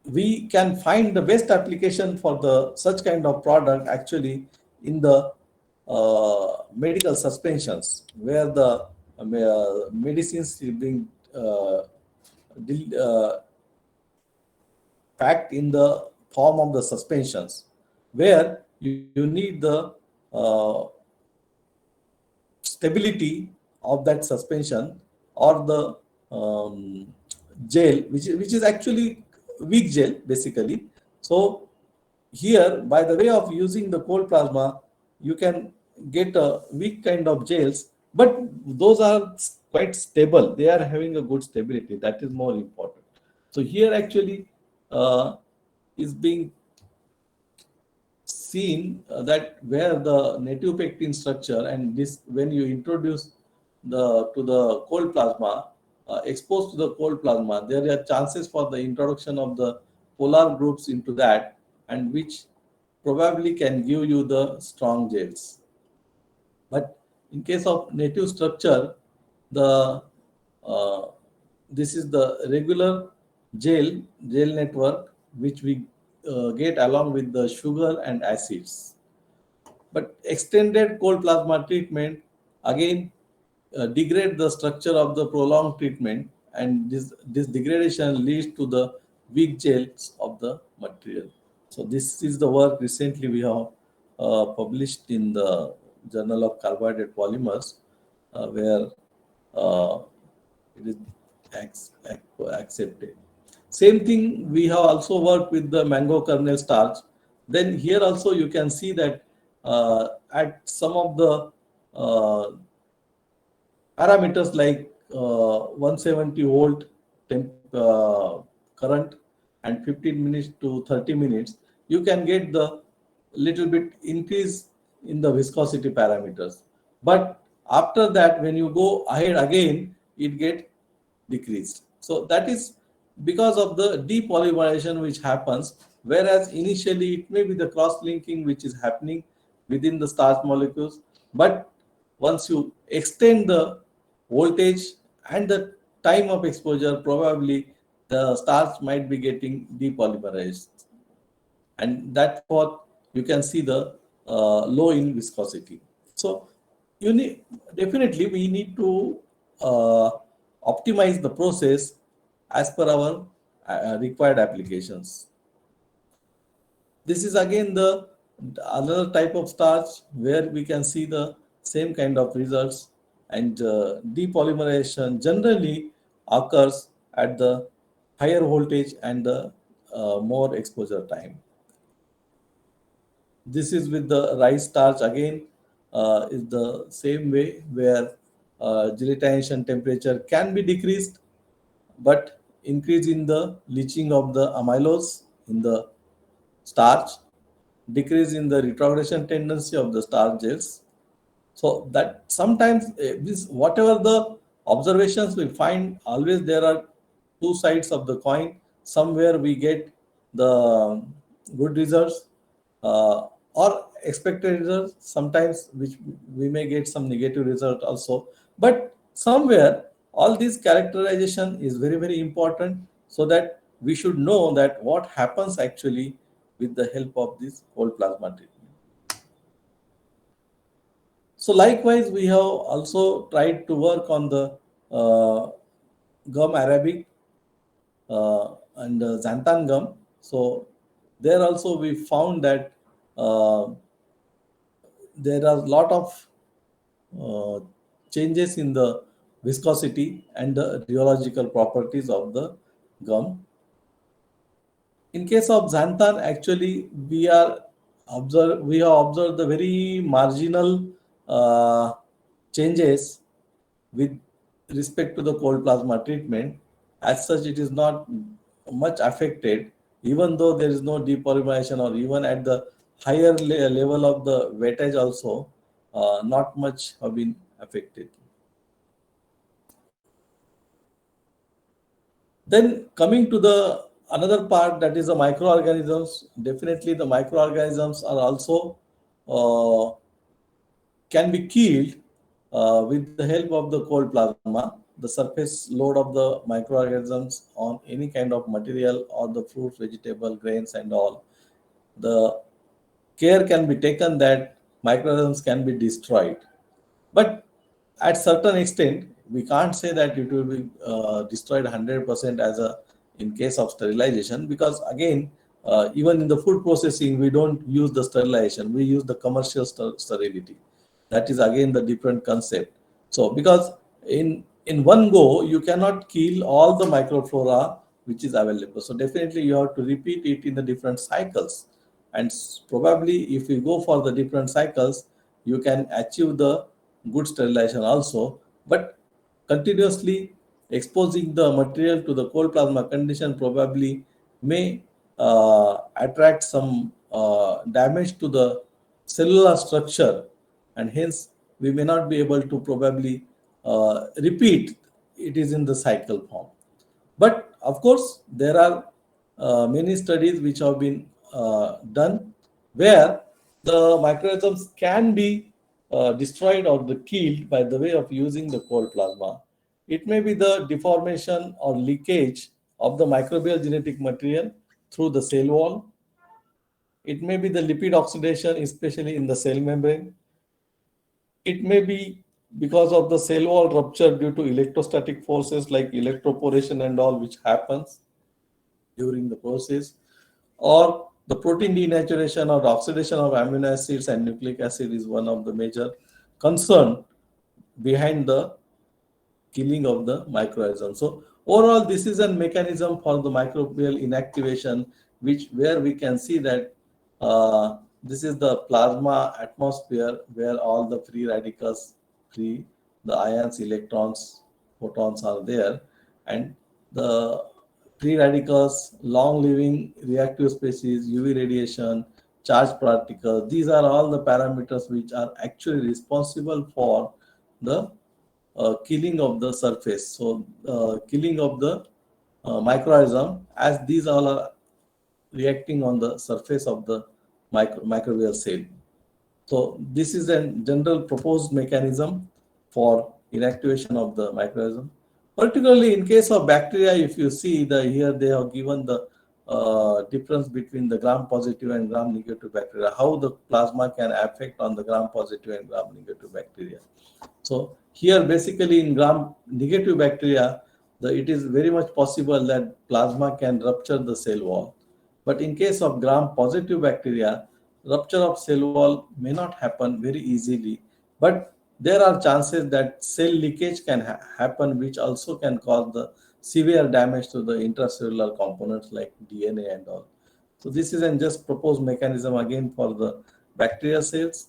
we can find the best application for the such kind of product actually in the medical suspensions, where the medicines is being packed in the form of the suspensions, where you need the uh, stability of that suspension or the gel, which is actually weak gel basically. So here, by the way of using the cold plasma, you can get a weak kind of gels, but those are quite stable. They are having a good stability. That is more important. So here actually is being seen that where the native pectin structure, and this when you introduce the to the cold plasma, exposed to the cold plasma, there are chances for the introduction of the polar groups into that, and which probably can give you the strong gels. But in case of native structure, the uh, this is the regular gel network which we get along with the sugar and acids. But extended cold plasma treatment again degrade the structure of the prolonged treatment, and this degradation leads to the weak gels of the material. So this is the work recently we have published in the Journal of Carbohydrate Polymers, where uh, it is accepted. Same thing, we have also worked with the mango kernel starch. Then here also you can see that at some of the parameters like 170 volt current and 15 minutes to 30 minutes, you can get the little bit increase in the viscosity parameters. But after that, when you go ahead again, it get decreased. So that is because of the depolymerization which happens, whereas initially it may be the cross-linking which is happening within the starch molecules. But once you extend the voltage and the time of exposure, probably the starch might be getting depolymerized. And that's what you can see the low in viscosity. So you need, definitely we need to uh, optimize the process as per our required applications. This is again the another type of starch where we can see the same kind of results, and depolymerization generally occurs at the higher voltage and the more exposure time. This is with the rice starch again, is the same way, where gelatinization temperature can be decreased, but increase in the leaching of the amylose in the starch, decrease in the retrogression tendency of the starch gels. So that sometimes this whatever the observations we find, always there are two sides of the coin. Somewhere we get the good results or expected results, sometimes which we may get some negative result also. But somewhere all this characterization is very, very important, so that we should know that what happens actually with the help of this cold plasma treatment. So likewise, we have also tried to work on the gum arabic and xanthan gum. So there also we found that uh, there are a lot of uh, changes in the viscosity and the rheological properties of the gum. In case of xanthan, actually we have observed the very marginal uh, changes with respect to the cold plasma treatment. As such, it is not much affected, even though there is no depolymerization, or even at the higher level of the weightage also, not much have been affected. Then coming to the Another part, that is the microorganisms. Definitely the microorganisms are also can be killed with the help of the cold plasma. The surface load of the microorganisms on any kind of material or the fruits, vegetable, grains and all, the care can be taken that microorganisms can be destroyed. But at certain extent, we can't say that it will be destroyed 100% as a in case of sterilization, because again, even in the food processing, we don't use the sterilization. We use the commercial sterility. That is again the different concept. So because in one go, you cannot kill all the microflora which is available. So definitely you have to repeat it in the different cycles. And probably if you go for the different cycles, you can achieve the good sterilization also. But continuously exposing the material to the cold plasma condition probably may attract some damage to the cellular structure, and hence we may not be able to probably repeat it is in the cycle form. But of course, there are many studies which have been done where the microorganisms can be destroyed or the killed by the way of using the cold plasma. It may be the deformation or leakage of the microbial genetic material through the cell wall. It may be the lipid oxidation, especially in the cell membrane. It may be because of the cell wall rupture due to electrostatic forces like electroporation and all, which happens during the process, or the protein denaturation or oxidation of amino acids and nucleic acid is one of the major concern behind the killing of the microorganism. So overall, this is a mechanism for the microbial inactivation, which where we can see that this is the plasma atmosphere where all the free radicals, free the ions, electrons, photons are there, and the free radicals, long-living reactive species, UV radiation, charged particles. These are all the parameters which are actually responsible for the killing of the surface. So killing of the microorganism, as these all are reacting on the surface of the microbial cell. So this is a general proposed mechanism for inactivation of the microorganism. Particularly in case of bacteria, if you see the here they have given the difference between the gram-positive and gram-negative bacteria, how the plasma can affect on the gram-positive and gram-negative bacteria. So here basically in gram-negative bacteria, it is very much possible that plasma can rupture the cell wall. But in case of gram-positive bacteria, rupture of cell wall may not happen very easily. But there are chances that cell leakage can happen, which also can cause the severe damage to the intracellular components like DNA and all. So this is a just proposed mechanism again for the bacteria cells.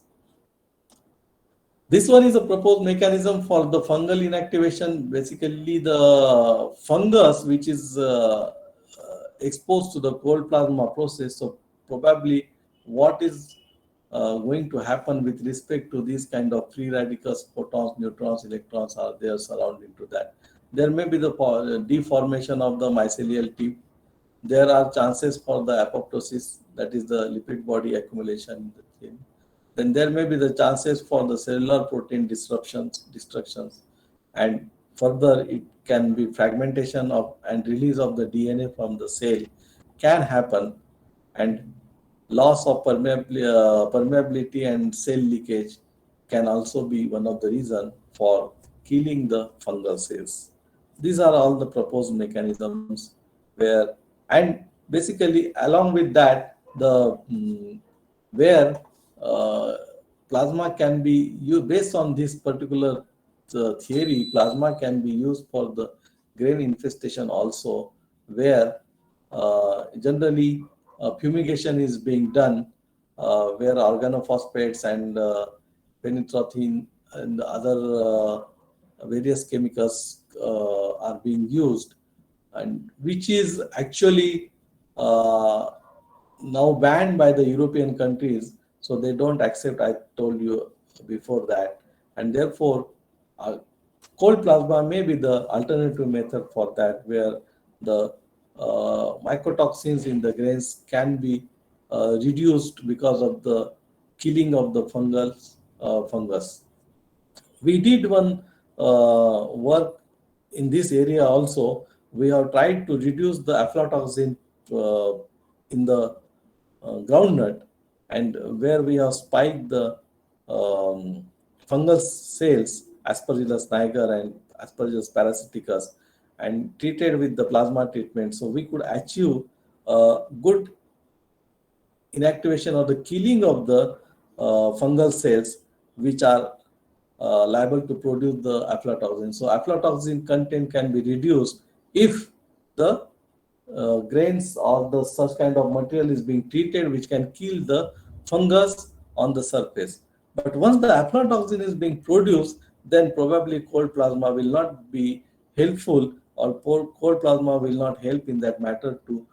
This one is a proposed mechanism for the fungal inactivation. Basically, the fungus which is exposed to the cold plasma process. So probably what is going to happen with respect to these kind of free radicals, photons, neutrons, electrons are there surrounding to that. There may be the deformation of the mycelial tip. There are chances for the apoptosis, that is the lipid body accumulation in the thing. Then there may be the chances for the cellular protein destructions, and further it can be fragmentation of and release of the DNA from the cell can happen, and loss of permeability and cell leakage can also be one of the reasons for killing the fungal cells. These are all the proposed mechanisms where, and basically along with that, the where plasma can be used based on this particular theory. Plasma can be used for the grain infestation also, where generally fumigation is being done, where organophosphates and penitrophin and other various chemicals are being used, and which is actually now banned by the European countries. So they don't accept, I told you before that. And therefore, cold plasma may be the alternative method for that, where the mycotoxins in the grains can be reduced because of the killing of the fungus. We did one work in this area also. We have tried to reduce the aflatoxin in the groundnut, and where we have spiked the fungal cells, Aspergillus niger and Aspergillus parasiticus, and treated with the plasma treatment. So we could achieve good inactivation or the killing of the fungal cells which are liable to produce the aflatoxin. So aflatoxin content can be reduced if the grains or the such kind of material is being treated which can kill the fungus on the surface. But once the aflatoxin is being produced, then probably cold plasma will not be helpful, or cold plasma will not help in that matter to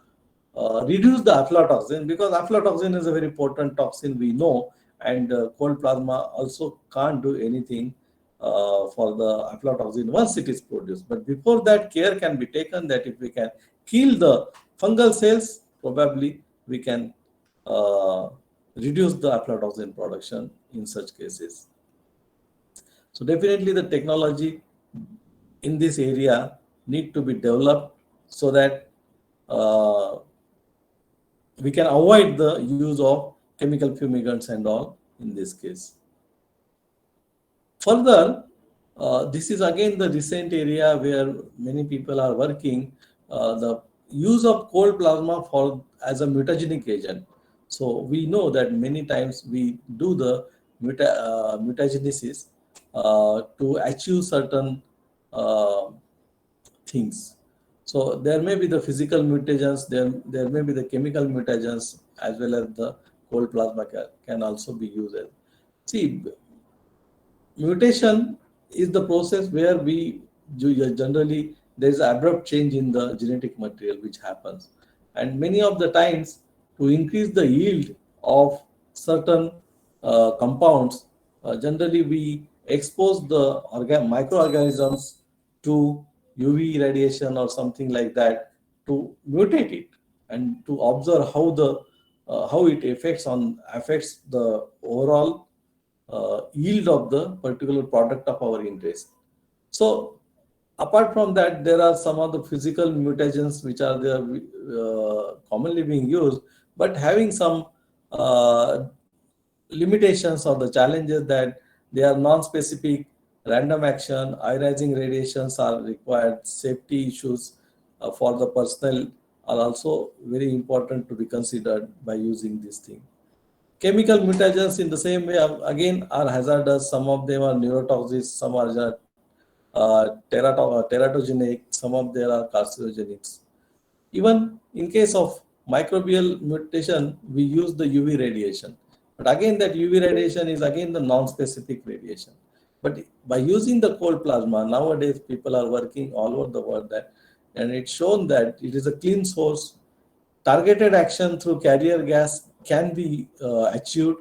reduce the aflatoxin, because aflatoxin is a very potent toxin, we know, and cold plasma also can't do anything for the aflatoxin once it is produced. But before that, care can be taken that if we can kill the fungal cells, probably we can reduce the aflatoxin production in such cases. So definitely the technology in this area need to be developed so that we can avoid the use of chemical fumigants and all in this case. Further, this is again the recent area where many people are working, the use of cold plasma as a mutagenic agent. So we know that many times we do the mutagenesis to achieve certain things. So there may be the physical mutagens, there may be the chemical mutagens, as well as the cold plasma can also be used. See, mutation is the process where we generally there is abrupt change in the genetic material which happens, and many of the times to increase the yield of certain compounds, generally we expose the microorganisms to UV radiation or something like that to mutate it and to observe how it affects the overall yield of the particular product of our interest. So apart from that, there are some of the physical mutagens which are there commonly being used, but having some limitations or the challenges that they are non-specific, random action, ionizing radiations are required, safety issues for the personnel are also very important to be considered by using this thing. Chemical mutagens in the same way again are hazardous. Some of them are neurotoxic, some are teratogenic, some of them are carcinogenic. Even in case of microbial mutation, we use the UV radiation. But again, that UV radiation is again the non-specific radiation. But by using the cold plasma, nowadays people are working all over the world and it's shown that it is a clean source. Targeted action through carrier gas can be achieved,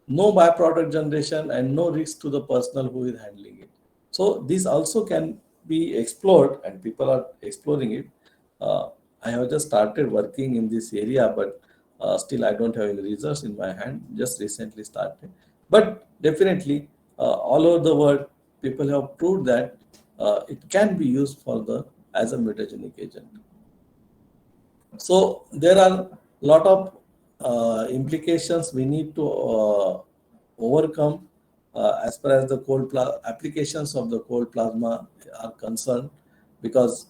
no byproduct generation and no risk to the personnel who is handling it. So this also can be explored and people are exploring it. I have just started working in this area, but still I don't have any results in my hand, just recently started. But definitely all over the world, people have proved that it can be used as a mutagenic agent. So there are a lot of implications we need to overcome as far as the applications of the cold plasma are concerned, because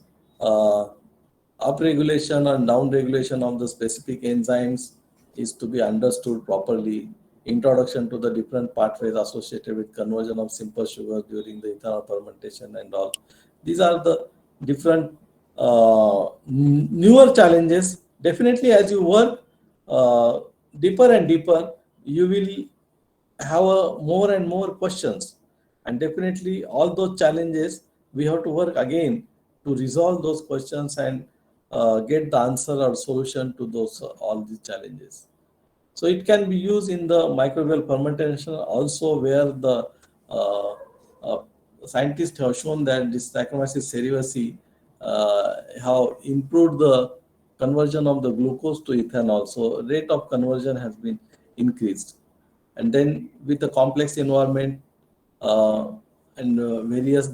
upregulation and downregulation of the specific enzymes is to be understood properly. Introduction to the different pathways associated with conversion of simple sugars during the ethanol fermentation and all. These are the different newer challenges. Definitely, as you work deeper and deeper, you will have more and more questions, and definitely all those challenges we have to work again to resolve those questions and get the answer or solution to those all these challenges. So it can be used in the microbial fermentation also, where the scientists have shown that this Saccharomyces cerevisiae have improved the conversion of the glucose to ethanol. So rate of conversion has been increased. And then with the complex environment uh, and various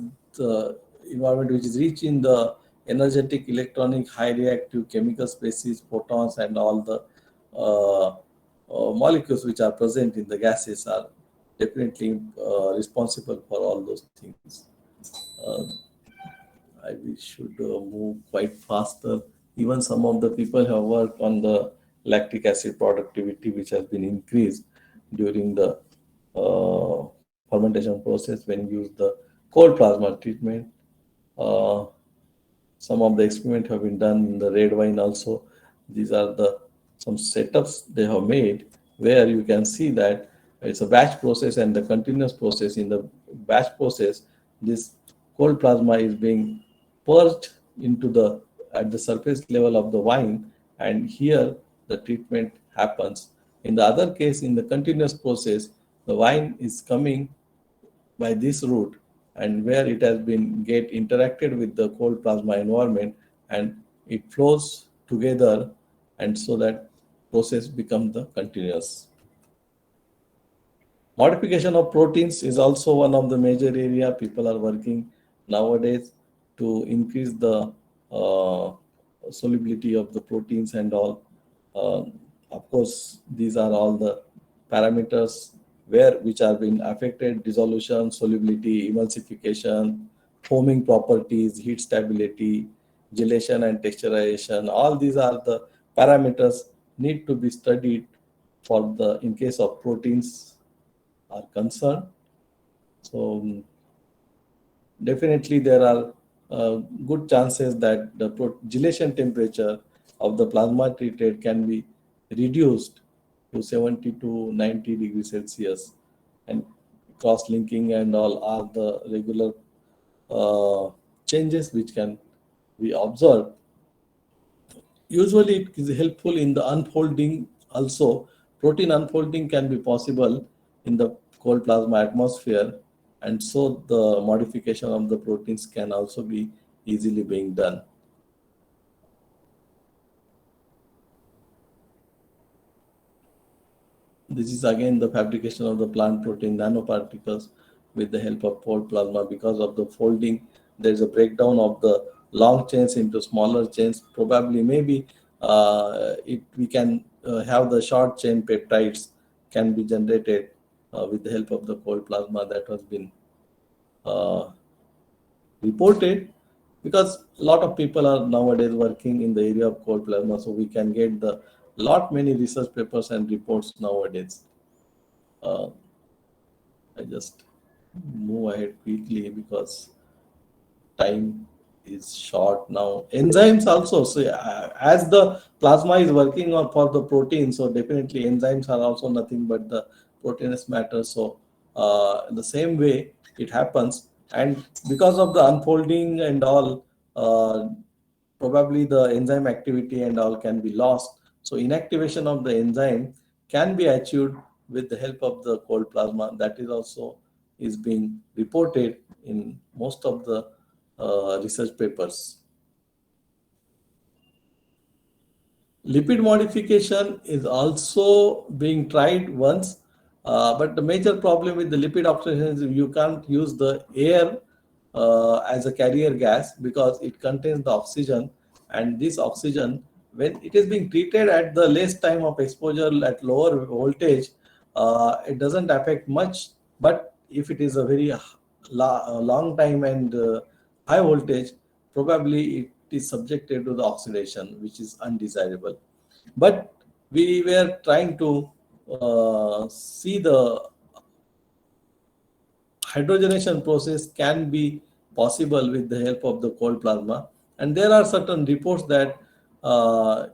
environment which is rich in the energetic, electronic, high reactive chemical species, photons, and all the molecules which are present in the gases are definitely responsible for all those things. Uh, we should move quite faster. Even some of the people have worked on the lactic acid productivity, which has been increased during the fermentation process when you use the cold plasma treatment. Uh, some of the experiments have been done in the red wine also. These are the some setups they have made where you can see that it's a batch process and the continuous process. In the batch process, this cold plasma is being purged into the at the surface level of the wine, and here the treatment happens. In the other case, in the continuous process, the wine is coming by this route, and where it has been get interacted with the cold plasma environment, and it flows together, and so that process becomes the continuous. Modification of proteins is also one of the major area people are working nowadays to increase the uh, solubility of the proteins and all. Uh, of course, these are all the parameters where which are being affected: dissolution, solubility, emulsification, foaming properties, heat stability, gelation and texturization. All these are the parameters need to be studied for the in case of proteins are concerned. So definitely there are good chances that the gelation temperature of the plasma treated can be reduced to 70 to 90 degrees Celsius, and cross-linking and all are the regular changes which can be observed. Usually it is helpful in the unfolding also. Protein unfolding can be possible in the cold plasma atmosphere, and so the modification of the proteins can also be easily being done. This is again the fabrication of the plant protein nanoparticles with the help of cold plasma. Because of the folding, there is a breakdown of the long chains into smaller chains. Probably, maybe we can have the short chain peptides can be generated with the help of the cold plasma. That has been uh, reported, because a lot of people are nowadays working in the area of cold plasma, so we can get the lot many research papers and reports nowadays. uh, I just move ahead quickly because time is short now. Enzymes also, so as the plasma is working on for the protein, so definitely enzymes are also nothing but the proteinous matter. So the same way it happens, and because of the unfolding and all, probably the enzyme activity and all can be lost. So inactivation of the enzyme can be achieved with the help of the cold plasma. That is also is being reported in most of the research papers. Lipid modification is also being tried once, but the major problem with the lipid oxidation is you can't use the air as a carrier gas because it contains the oxygen, and this oxygen, when it is being treated at the less time of exposure at lower voltage, it doesn't affect much. But if it is a very long time and high voltage, probably it is subjected to the oxidation, which is undesirable. But we were trying to see the hydrogenation process can be possible with the help of the cold plasma, and there are certain reports that uh,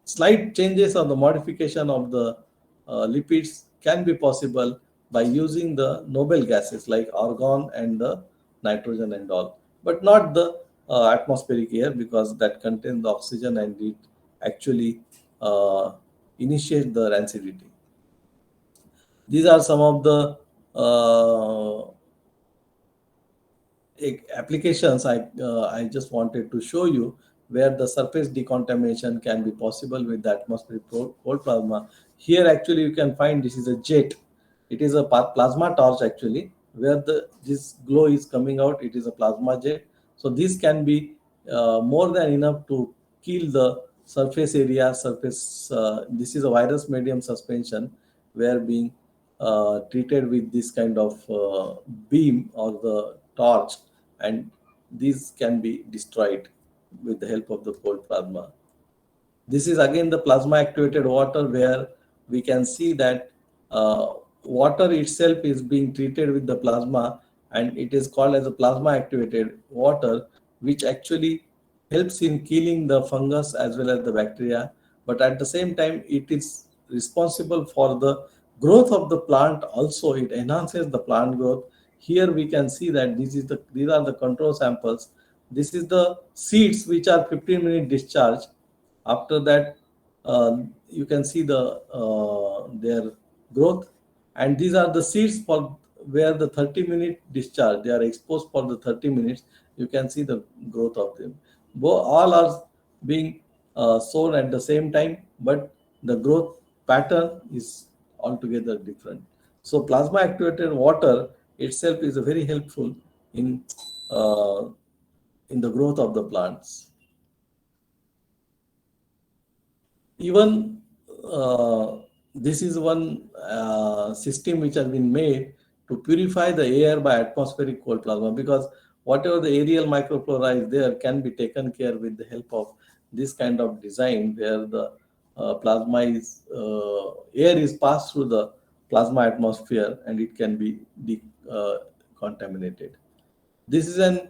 slight changes or the modification of the lipids can be possible by using the noble gases like argon and the nitrogen and all, but not the atmospheric air, because that contains the oxygen and it actually uh, initiates the rancidity. These are some of the applications I just wanted to show you where the surface decontamination can be possible with the atmospheric cold plasma. Here actually you can find this is a jet. It is a plasma torch actually, where this glow is coming out. It is a plasma jet. So this can be more than enough to kill the surface area. This is a virus medium suspension where being treated with this kind of beam or the torch, and these can be destroyed with the help of the cold plasma. This is again the plasma activated water, where we can see that water itself is being treated with the plasma, and it is called as a plasma activated water, which actually helps in killing the fungus as well as the bacteria. But at the same time, it is responsible for the growth of the plant also. It enhances the plant growth. Here we can see that these are the control samples. This is the seeds which are 15-minute discharge. After that, you can see their growth, and these are the seeds for where the 30-minute discharge, they are exposed for the 30 minutes. You can see the growth of them. All are being sown at the same time, but the growth pattern is altogether different. So plasma activated water itself is very helpful in uh, in the growth of the plants. Even this is one system which has been made to purify the air by atmospheric cold plasma, because whatever the aerial microflora is there can be taken care with the help of this kind of design, where the plasma is air is passed through the plasma atmosphere and it can be contaminated. This is an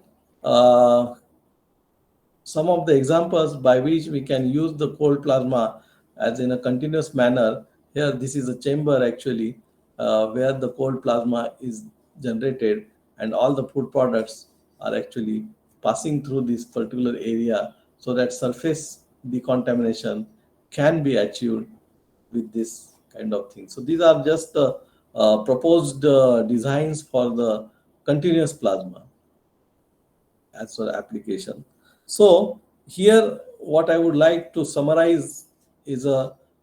some of the examples by which we can use the cold plasma as in a continuous manner. Here, this is a chamber actually where the cold plasma is generated, and all the food products are actually passing through this particular area, so that surface decontamination can be achieved with this kind of thing. So these are just the proposed designs for the continuous plasma as for application. So here, what I would like to summarize is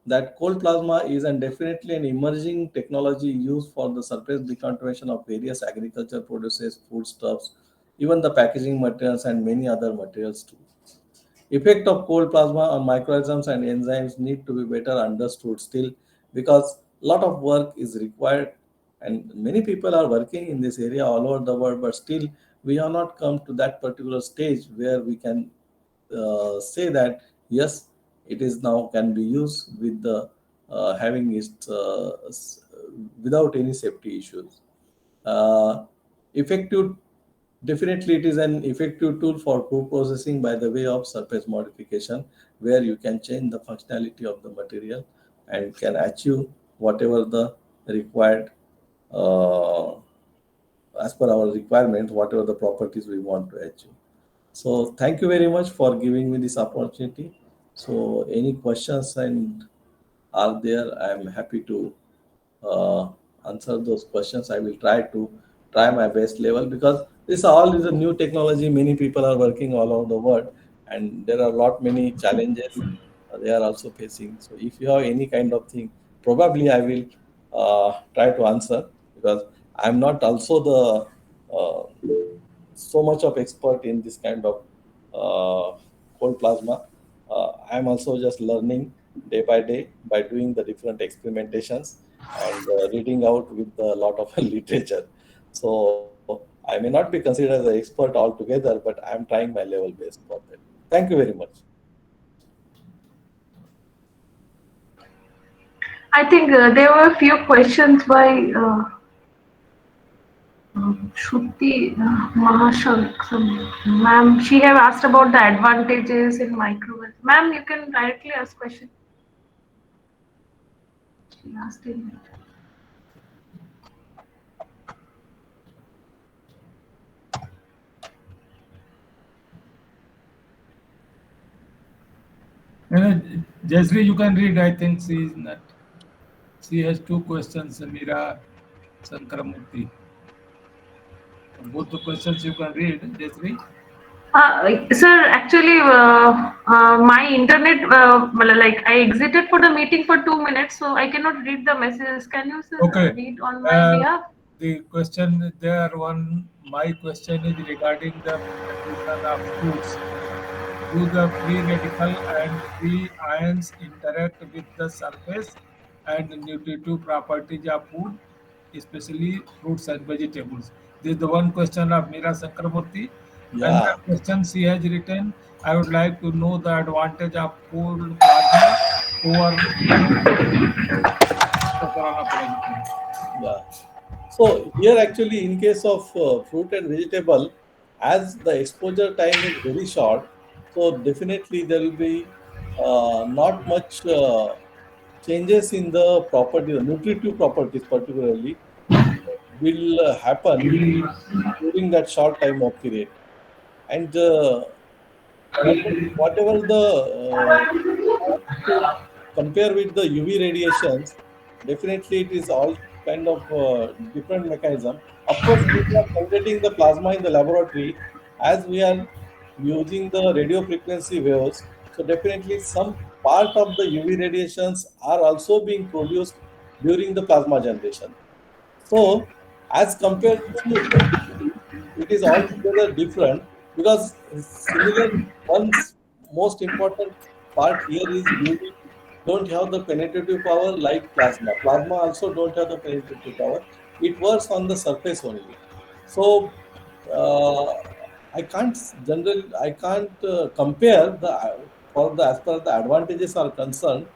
that cold plasma is definitely an emerging technology used for the surface decontamination of various agriculture produces, foodstuffs, even the packaging materials and many other materials too. Effect of cold plasma on microorganisms and enzymes need to be better understood still, because a lot of work is required and many people are working in this area all over the world, but still we have not come to that particular stage where we can say that yes, it is now can be used with the having it without any safety issues. Effective Definitely, it is an effective tool for food processing by the way of surface modification, where you can change the functionality of the material and can achieve whatever the required, uh, as per our requirement, whatever the properties we want to achieve. So, thank you very much for giving me this opportunity. So, any questions and are there? I am happy to uh, answer those questions. I will try my best level, because this all is a new technology. Many people are working all over the world, and there are a lot many challenges they are also facing. So if you have any kind of thing, probably I will try to answer, because I'm not also the so much of expert in this kind of cold plasma. I'm also just learning day by day by doing the different experimentations and reading out with a lot of literature. So I may not be considered as an expert altogether, but I'm trying my level best for that. Thank you very much. I think there were a few questions by Shruti Mahashak, ma'am. She have asked about the advantages in microwaves. Ma'am, you can directly ask question. She asked it. Jayashree, you can read. I think she is not. She has two questions, Meera Sankaramurthy. Both the questions you can read, Jayashree. Sir, actually, my internet, like I exited for the meeting for 2 minutes, so I cannot read the messages. Can you, sir, Okay. read on my behalf? The question there, my question is regarding the presentation of foods. Do the free radical and free ions interact with the surface and nutritive properties of food, especially fruits and vegetables? This is the one question of Meera Sankarmurthy. Yeah, Another question she has written, I would like to know the advantage of cold plasma over liquid plasma. yeah. So here actually in case of fruit and vegetable, as the exposure time is very short, so definitely there will be not much changes in the property, the nutritive properties particularly will happen during that short time of period. And whatever the to compare with the UV radiations, definitely it is all kind of different mechanism. Of course, we are generating the plasma in the laboratory as we are using the radio frequency waves. So definitely some part of the UV radiations are also being produced during the plasma generation. So as compared to it is altogether different because similar one's most important part here is UV don't have the penetrative power like plasma. Plasma also don't have the penetrative power. It works on the surface only. So uh, I can't compare the for the as per the advantages are concerned.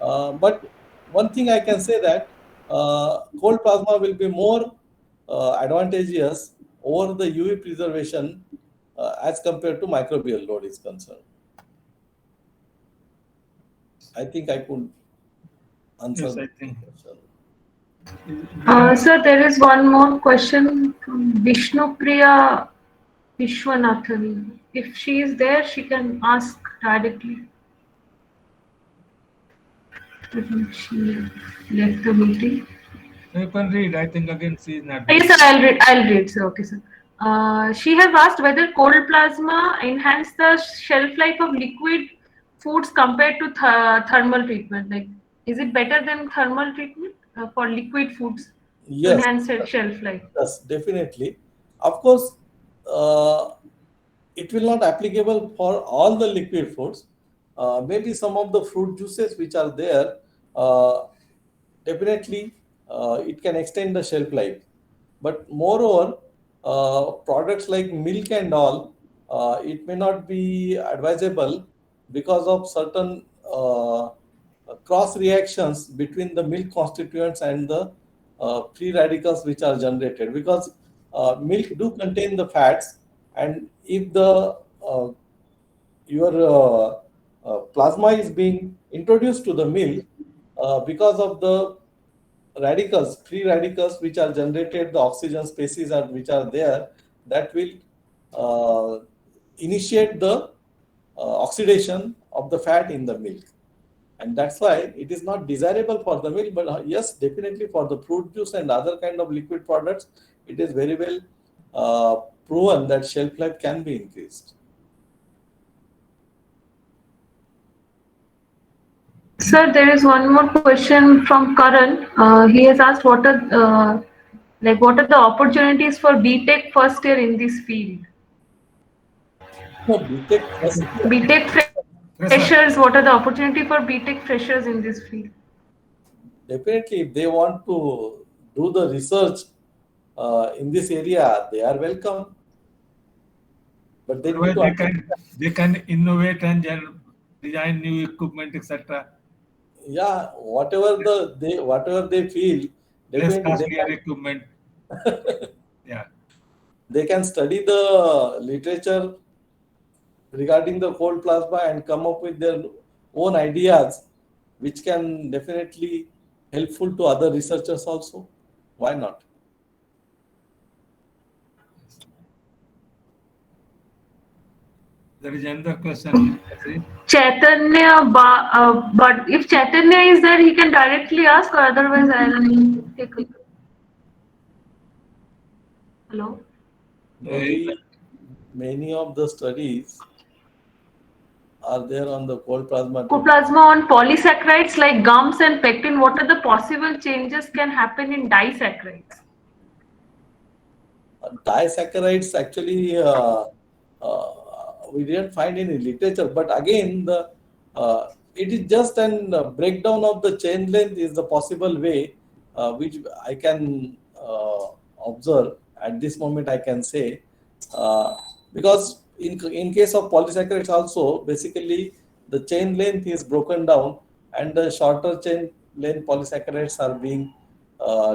But one thing I can say that cold plasma will be more advantageous over the UV preservation as compared to microbial load is concerned. I think I could answer Yes, the I think. question. Sir, there is one more question from Vishnu Priya Vishwanathan. If she is there, she can ask directly. I think she left the meeting. You can read. I think again she is not Yes, there. sir, I'll read. I'll read, sir. Okay, sir. She has asked whether cold plasma enhance the shelf life of liquid foods compared to thermal treatment. Like, is it better than thermal treatment for liquid foods to Yes, enhance its shelf life? yes, definitely. Of course, uh, it will not applicable for all the liquid foods. Maybe some of the fruit juices which are there, uh, definitely it can extend the shelf life. But moreover, products like milk and all, it may not be advisable because of certain cross reactions between the milk constituents and the free radicals which are generated. Because milk do contain the fats, and if the your plasma is being introduced to the milk because of the radicals, free radicals which are generated, the oxygen species are which are there, that will uh, initiate the oxidation of the fat in the milk. And that's why it is not desirable for the milk, but yes, definitely for the fruit juice and other kind of liquid products, it is very well proven that shelf life can be increased. Sir, there is one more question from Karan. He has asked what are the opportunities for BTech first year in this field? So BTech first year, BTech Fresher. freshers, what are the opportunity for BTech freshers in this field? definitely if they want to do the research in this area, they are welcome. But they need Otherwise, to they can innovate and design new equipment, etc. yeah, whatever they feel, Less definitely costlier equipment. Yeah. they can study the literature regarding the cold plasma and come up with their own ideas, which can definitely helpful to other researchers also. Why not? There is another question. See? Chaitanya, but if Chaitanya is there, he can directly ask, or otherwise I'll take up. Hello. Many of the studies are there on the cold plasma. Cold plasma on polysaccharides like gums and pectin. What are the possible changes can happen in disaccharides? Disaccharides actually we didn't find any literature, but again it is just an breakdown of the chain length is the possible way which I can observe at this moment. I can say because in case of polysaccharides also basically the chain length is broken down and the shorter chain length polysaccharides are being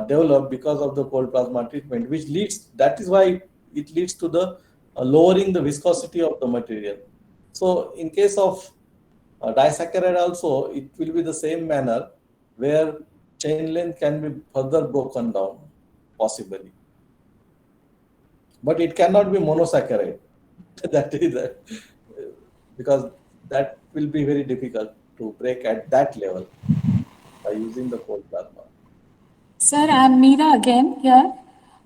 developed because of the cold plasma treatment, which leads, that is why it leads to the lowering the viscosity of the material. So in case of disaccharide also, it will be the same manner where chain length can be further broken down possibly. But it cannot be monosaccharide. That is that, because that will be very difficult to break at that level by using the cold plasma. Sir, I'm Meera again here.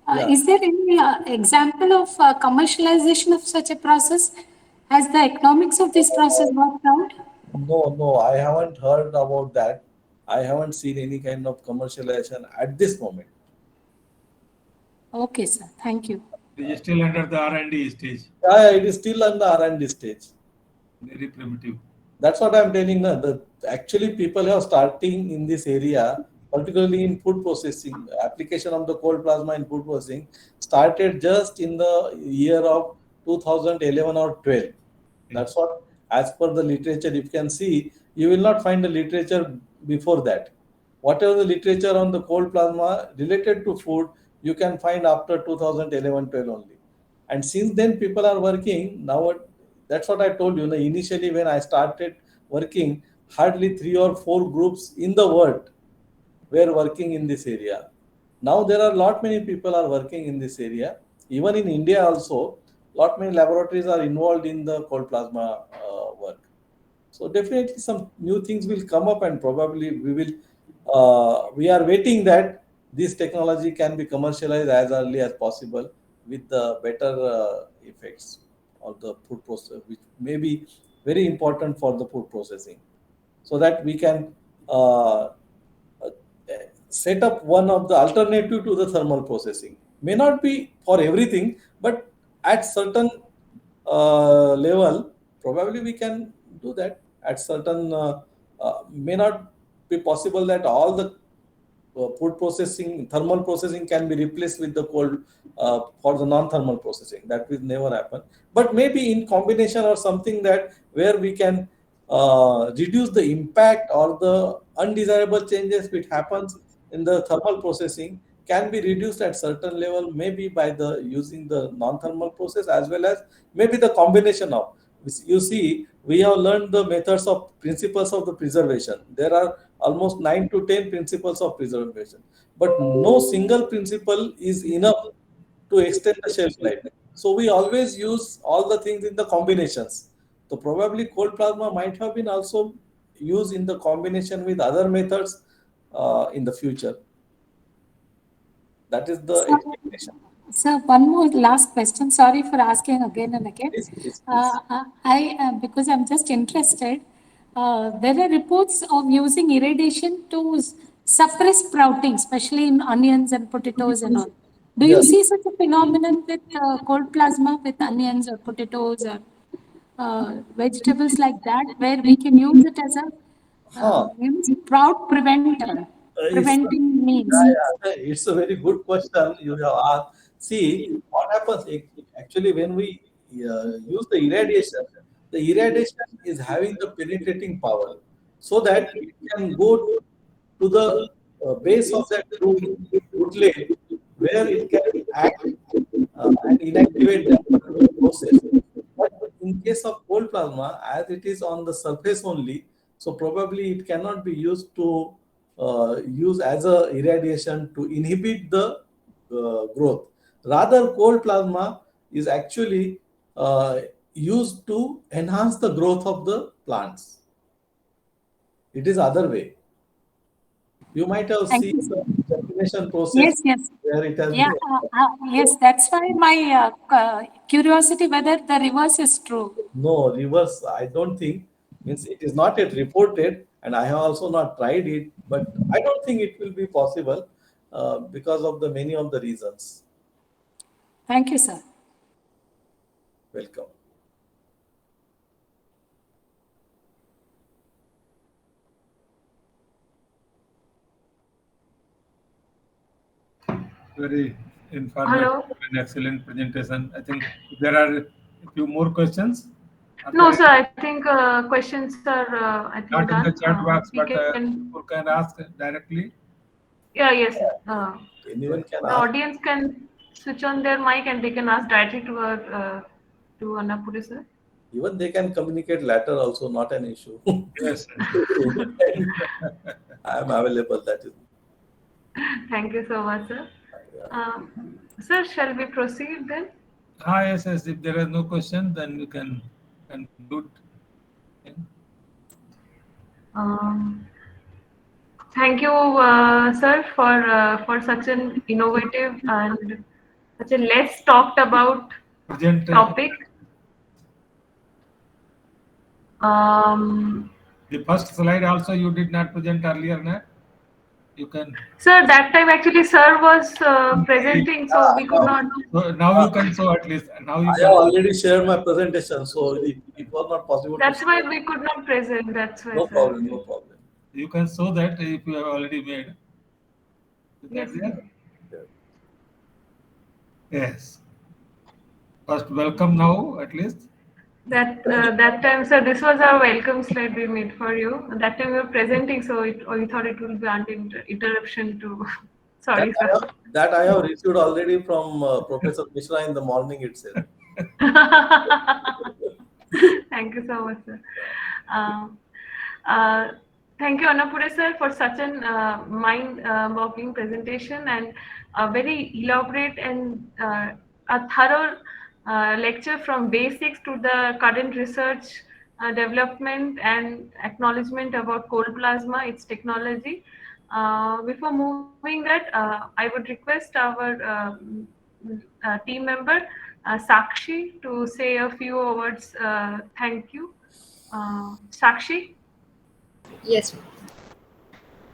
Yeah. Is there any example of commercialization of such a process? Has the economics of this process worked out? No, I haven't heard about that. I haven't seen any kind of commercialization at this moment. Okay, sir. Thank you. It is still under the R&D stage. Yeah, it is still on the R&D stage. Very primitive. That's what I'm telling you. That actually people are starting in this area, particularly in food processing. Application of the cold plasma in food processing started just in the year of 2011 or 12. That's what, as per the literature, you can see, you will not find the literature before that. Whatever the literature on the cold plasma related to food, you can find after 2011-12 only. And since then, people are working. Now, that's what I told you. Initially, when I started working, hardly 3 or 4 groups in the world were working in this area. Now there are many people are working in this area. Even in India also, many laboratories are involved in the cold plasma work. So definitely some new things will come up, and probably we are waiting that this technology can be commercialized as early as possible with the better effects of the food process, which may be very important for the food processing, so that we can set up one of the alternative to the thermal processing. May not be for everything, but at certain level, probably we can do that. At certain may not be possible that all the food processing, thermal processing can be replaced with the cold for the non-thermal processing. That will never happen. But maybe in combination or something that where we can reduce the impact or the undesirable changes which happens in the thermal processing can be reduced at certain level, maybe by the using the non-thermal process, as well as maybe the combination of. You see, we have learned the methods of principles of the preservation. There are almost 9 to 10 principles of preservation, but no single principle is enough to extend the shelf life. So we always use all the things in the combinations. So probably cold plasma might have been also used in the combination with other methods in the future. That is the expectation. Sir, one more last question. Sorry for asking again and again. Please. Because I'm just interested. There are reports of using irradiation to suppress sprouting, especially in onions and potatoes and all. Do you see such a phenomenon with cold plasma with onions or potatoes or vegetables like that, where we can use it as a sprout preventer, preventing means? It's a very good question you have asked. See, what happens actually when we use the irradiation is having the penetrating power, so that it can go to the base of that root layer, where it can act and inactivate that particular process. But in case of cold plasma, as it is on the surface only, so probably it cannot be used to use as a irradiation to inhibit the growth. Rather, cold plasma is actually used to enhance the growth of the plants. It is other way. You might have seen elimination process Yes, yes. where it has Yeah, been. yes, that's why my curiosity whether the reverse is true. No, reverse, I don't think. Means it is not yet reported, and I have also not tried it, but I don't think it will be possible because of the many of the reasons. Thank you, sir. Welcome. Very informative Hello. and excellent presentation. I think there are a few more questions. Are No, there sir. I think questions are I think not in the done. chat box, We but can. people can ask directly? Yeah. Yes, sir. Anyone can The ask. audience can switch on their mic and they can ask directly to Annapure, sir. Even they can communicate later also, not an issue. Yes. Anytime I am available. That is. Thank you so much, sir. Sir, shall we proceed then? Yes, yes. If there is no question, then you can conclude. Okay. Thank you, sir, for such an innovative and such a less talked about Present. topic. Um, The first slide also you did not present earlier, na? You can. Sir, that time actually sir was presenting, so we could not. So now you can show at least. Now you I have can. already shared my presentation, so it was not possible That's to why share. we could not present. That's why, No sir. problem, no problem. You can show that if you have already made. Is Yes. that there? Yeah. Yes. First, welcome now at least. That time, sir, this was our welcome slide we made for you. That time we were presenting, so we thought it will be interruption to. Sorry, sir. That I have received already from Professor Mishra in the morning itself. Thank you so much, sir. Uh, thank you, Annapure sir, for such an mind-boggling presentation and a very elaborate and a thorough lecture from basics to the current research development and acknowledgement about cold plasma, its technology. Before moving that, I would request our team member Sakshi to say a few words. Thank you. Sakshi? Yes.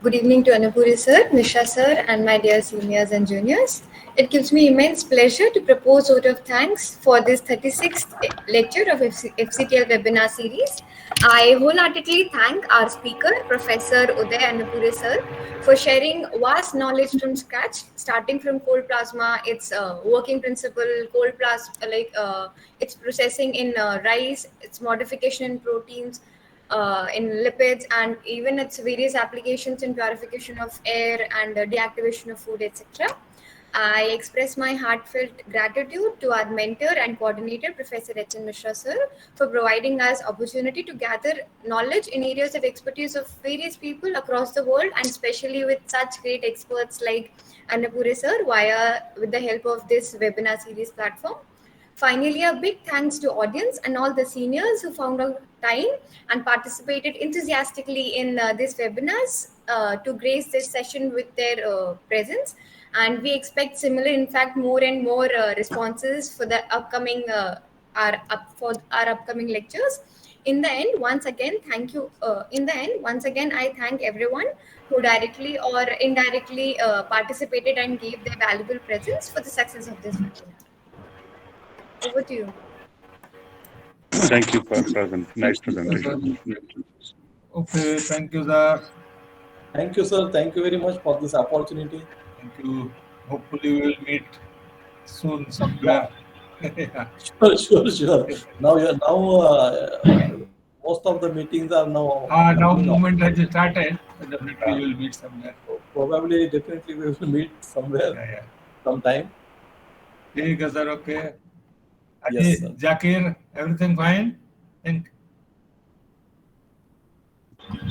Good evening to Annapure sir, Mishra sir, and my dear seniors and juniors. It gives me immense pleasure to propose vote of thanks for this 36th lecture of FCTL webinar series. I wholeheartedly thank our speaker, Professor Uday Annapure sir, for sharing vast knowledge from scratch, starting from cold plasma, its working principle, cold plasma, its processing in rice, its modification in proteins, in lipids, and even its various applications in purification of air and deactivation of food, etc. I express my heartfelt gratitude to our mentor and coordinator, Professor N Mishra sir, for providing us opportunity to gather knowledge in areas of expertise of various people across the world, and especially with such great experts like Annapure sir with the help of this webinar series platform. Finally, a big thanks to audience and all the seniors who found out time and participated enthusiastically in this webinars to grace this session with their presence. And we expect similar, in fact, more and more responses for the upcoming for our upcoming lectures. In the end, once again, thank you. Once again, I thank everyone who directly or indirectly participated and gave their valuable presence for the success of this webinar. Over to you. Thank you for nice presentation. Okay, thank you, sir. Thank you, sir. Thank you very much for this opportunity. Thank you. Hopefully, we will meet soon somewhere. Yeah. Sure. Now, most of the meetings are now. Now movement has started. So definitely, we will meet somewhere. Probably, definitely, we will meet somewhere, Yeah. sometime. ठीक है sir. Okay. Yes, sir. Zakir, everything fine? Think.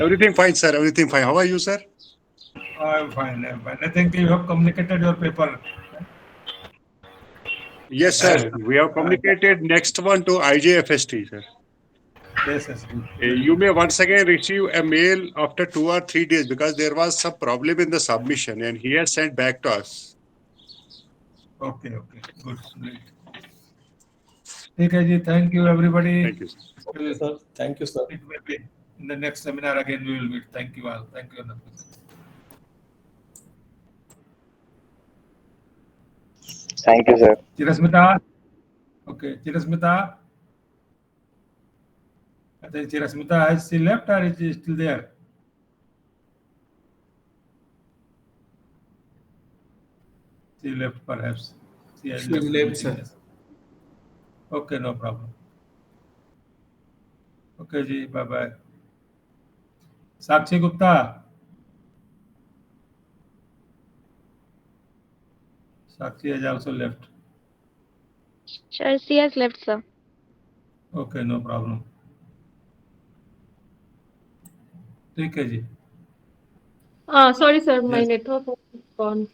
Everything fine, sir. Everything fine. How are you, sir? I'm fine. I think you have communicated your paper. Yes, sir. We have communicated next one to IJFST, sir. Yes, yes, good. You may once again receive a mail after 2 or 3 days because there was some problem in the submission and he has sent back to us. Okay, okay, good, great. Okay, ji, thank you, everybody. Thank you. Okay, sir. Thank you, sir. It will be in the next seminar again. We will meet. Thank you all. Thank you. Thank you, sir. Chirasmita. Okay, Chirasmita. I think Chirasmita has she left or is she still there? She left perhaps. She has She left, sir. Yes. Okay, no problem. Okay, ji, bye bye. Sakshi Gupta. Sakshi has also left. Sure, she has left, sir. Okay, no problem. ठीक है जी. Sorry, sir, my Yes. network was gone.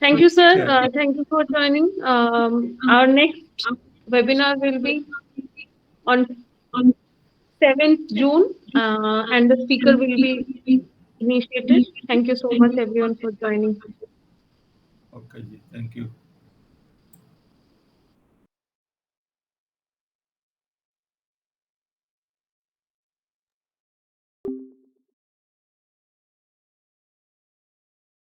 Thank you, sir. Okay. Thank you for joining. Our next webinar will be on 7th June, and the speaker will be initiated. Thank you so much, everyone, for joining. Okay, ji. Thank you.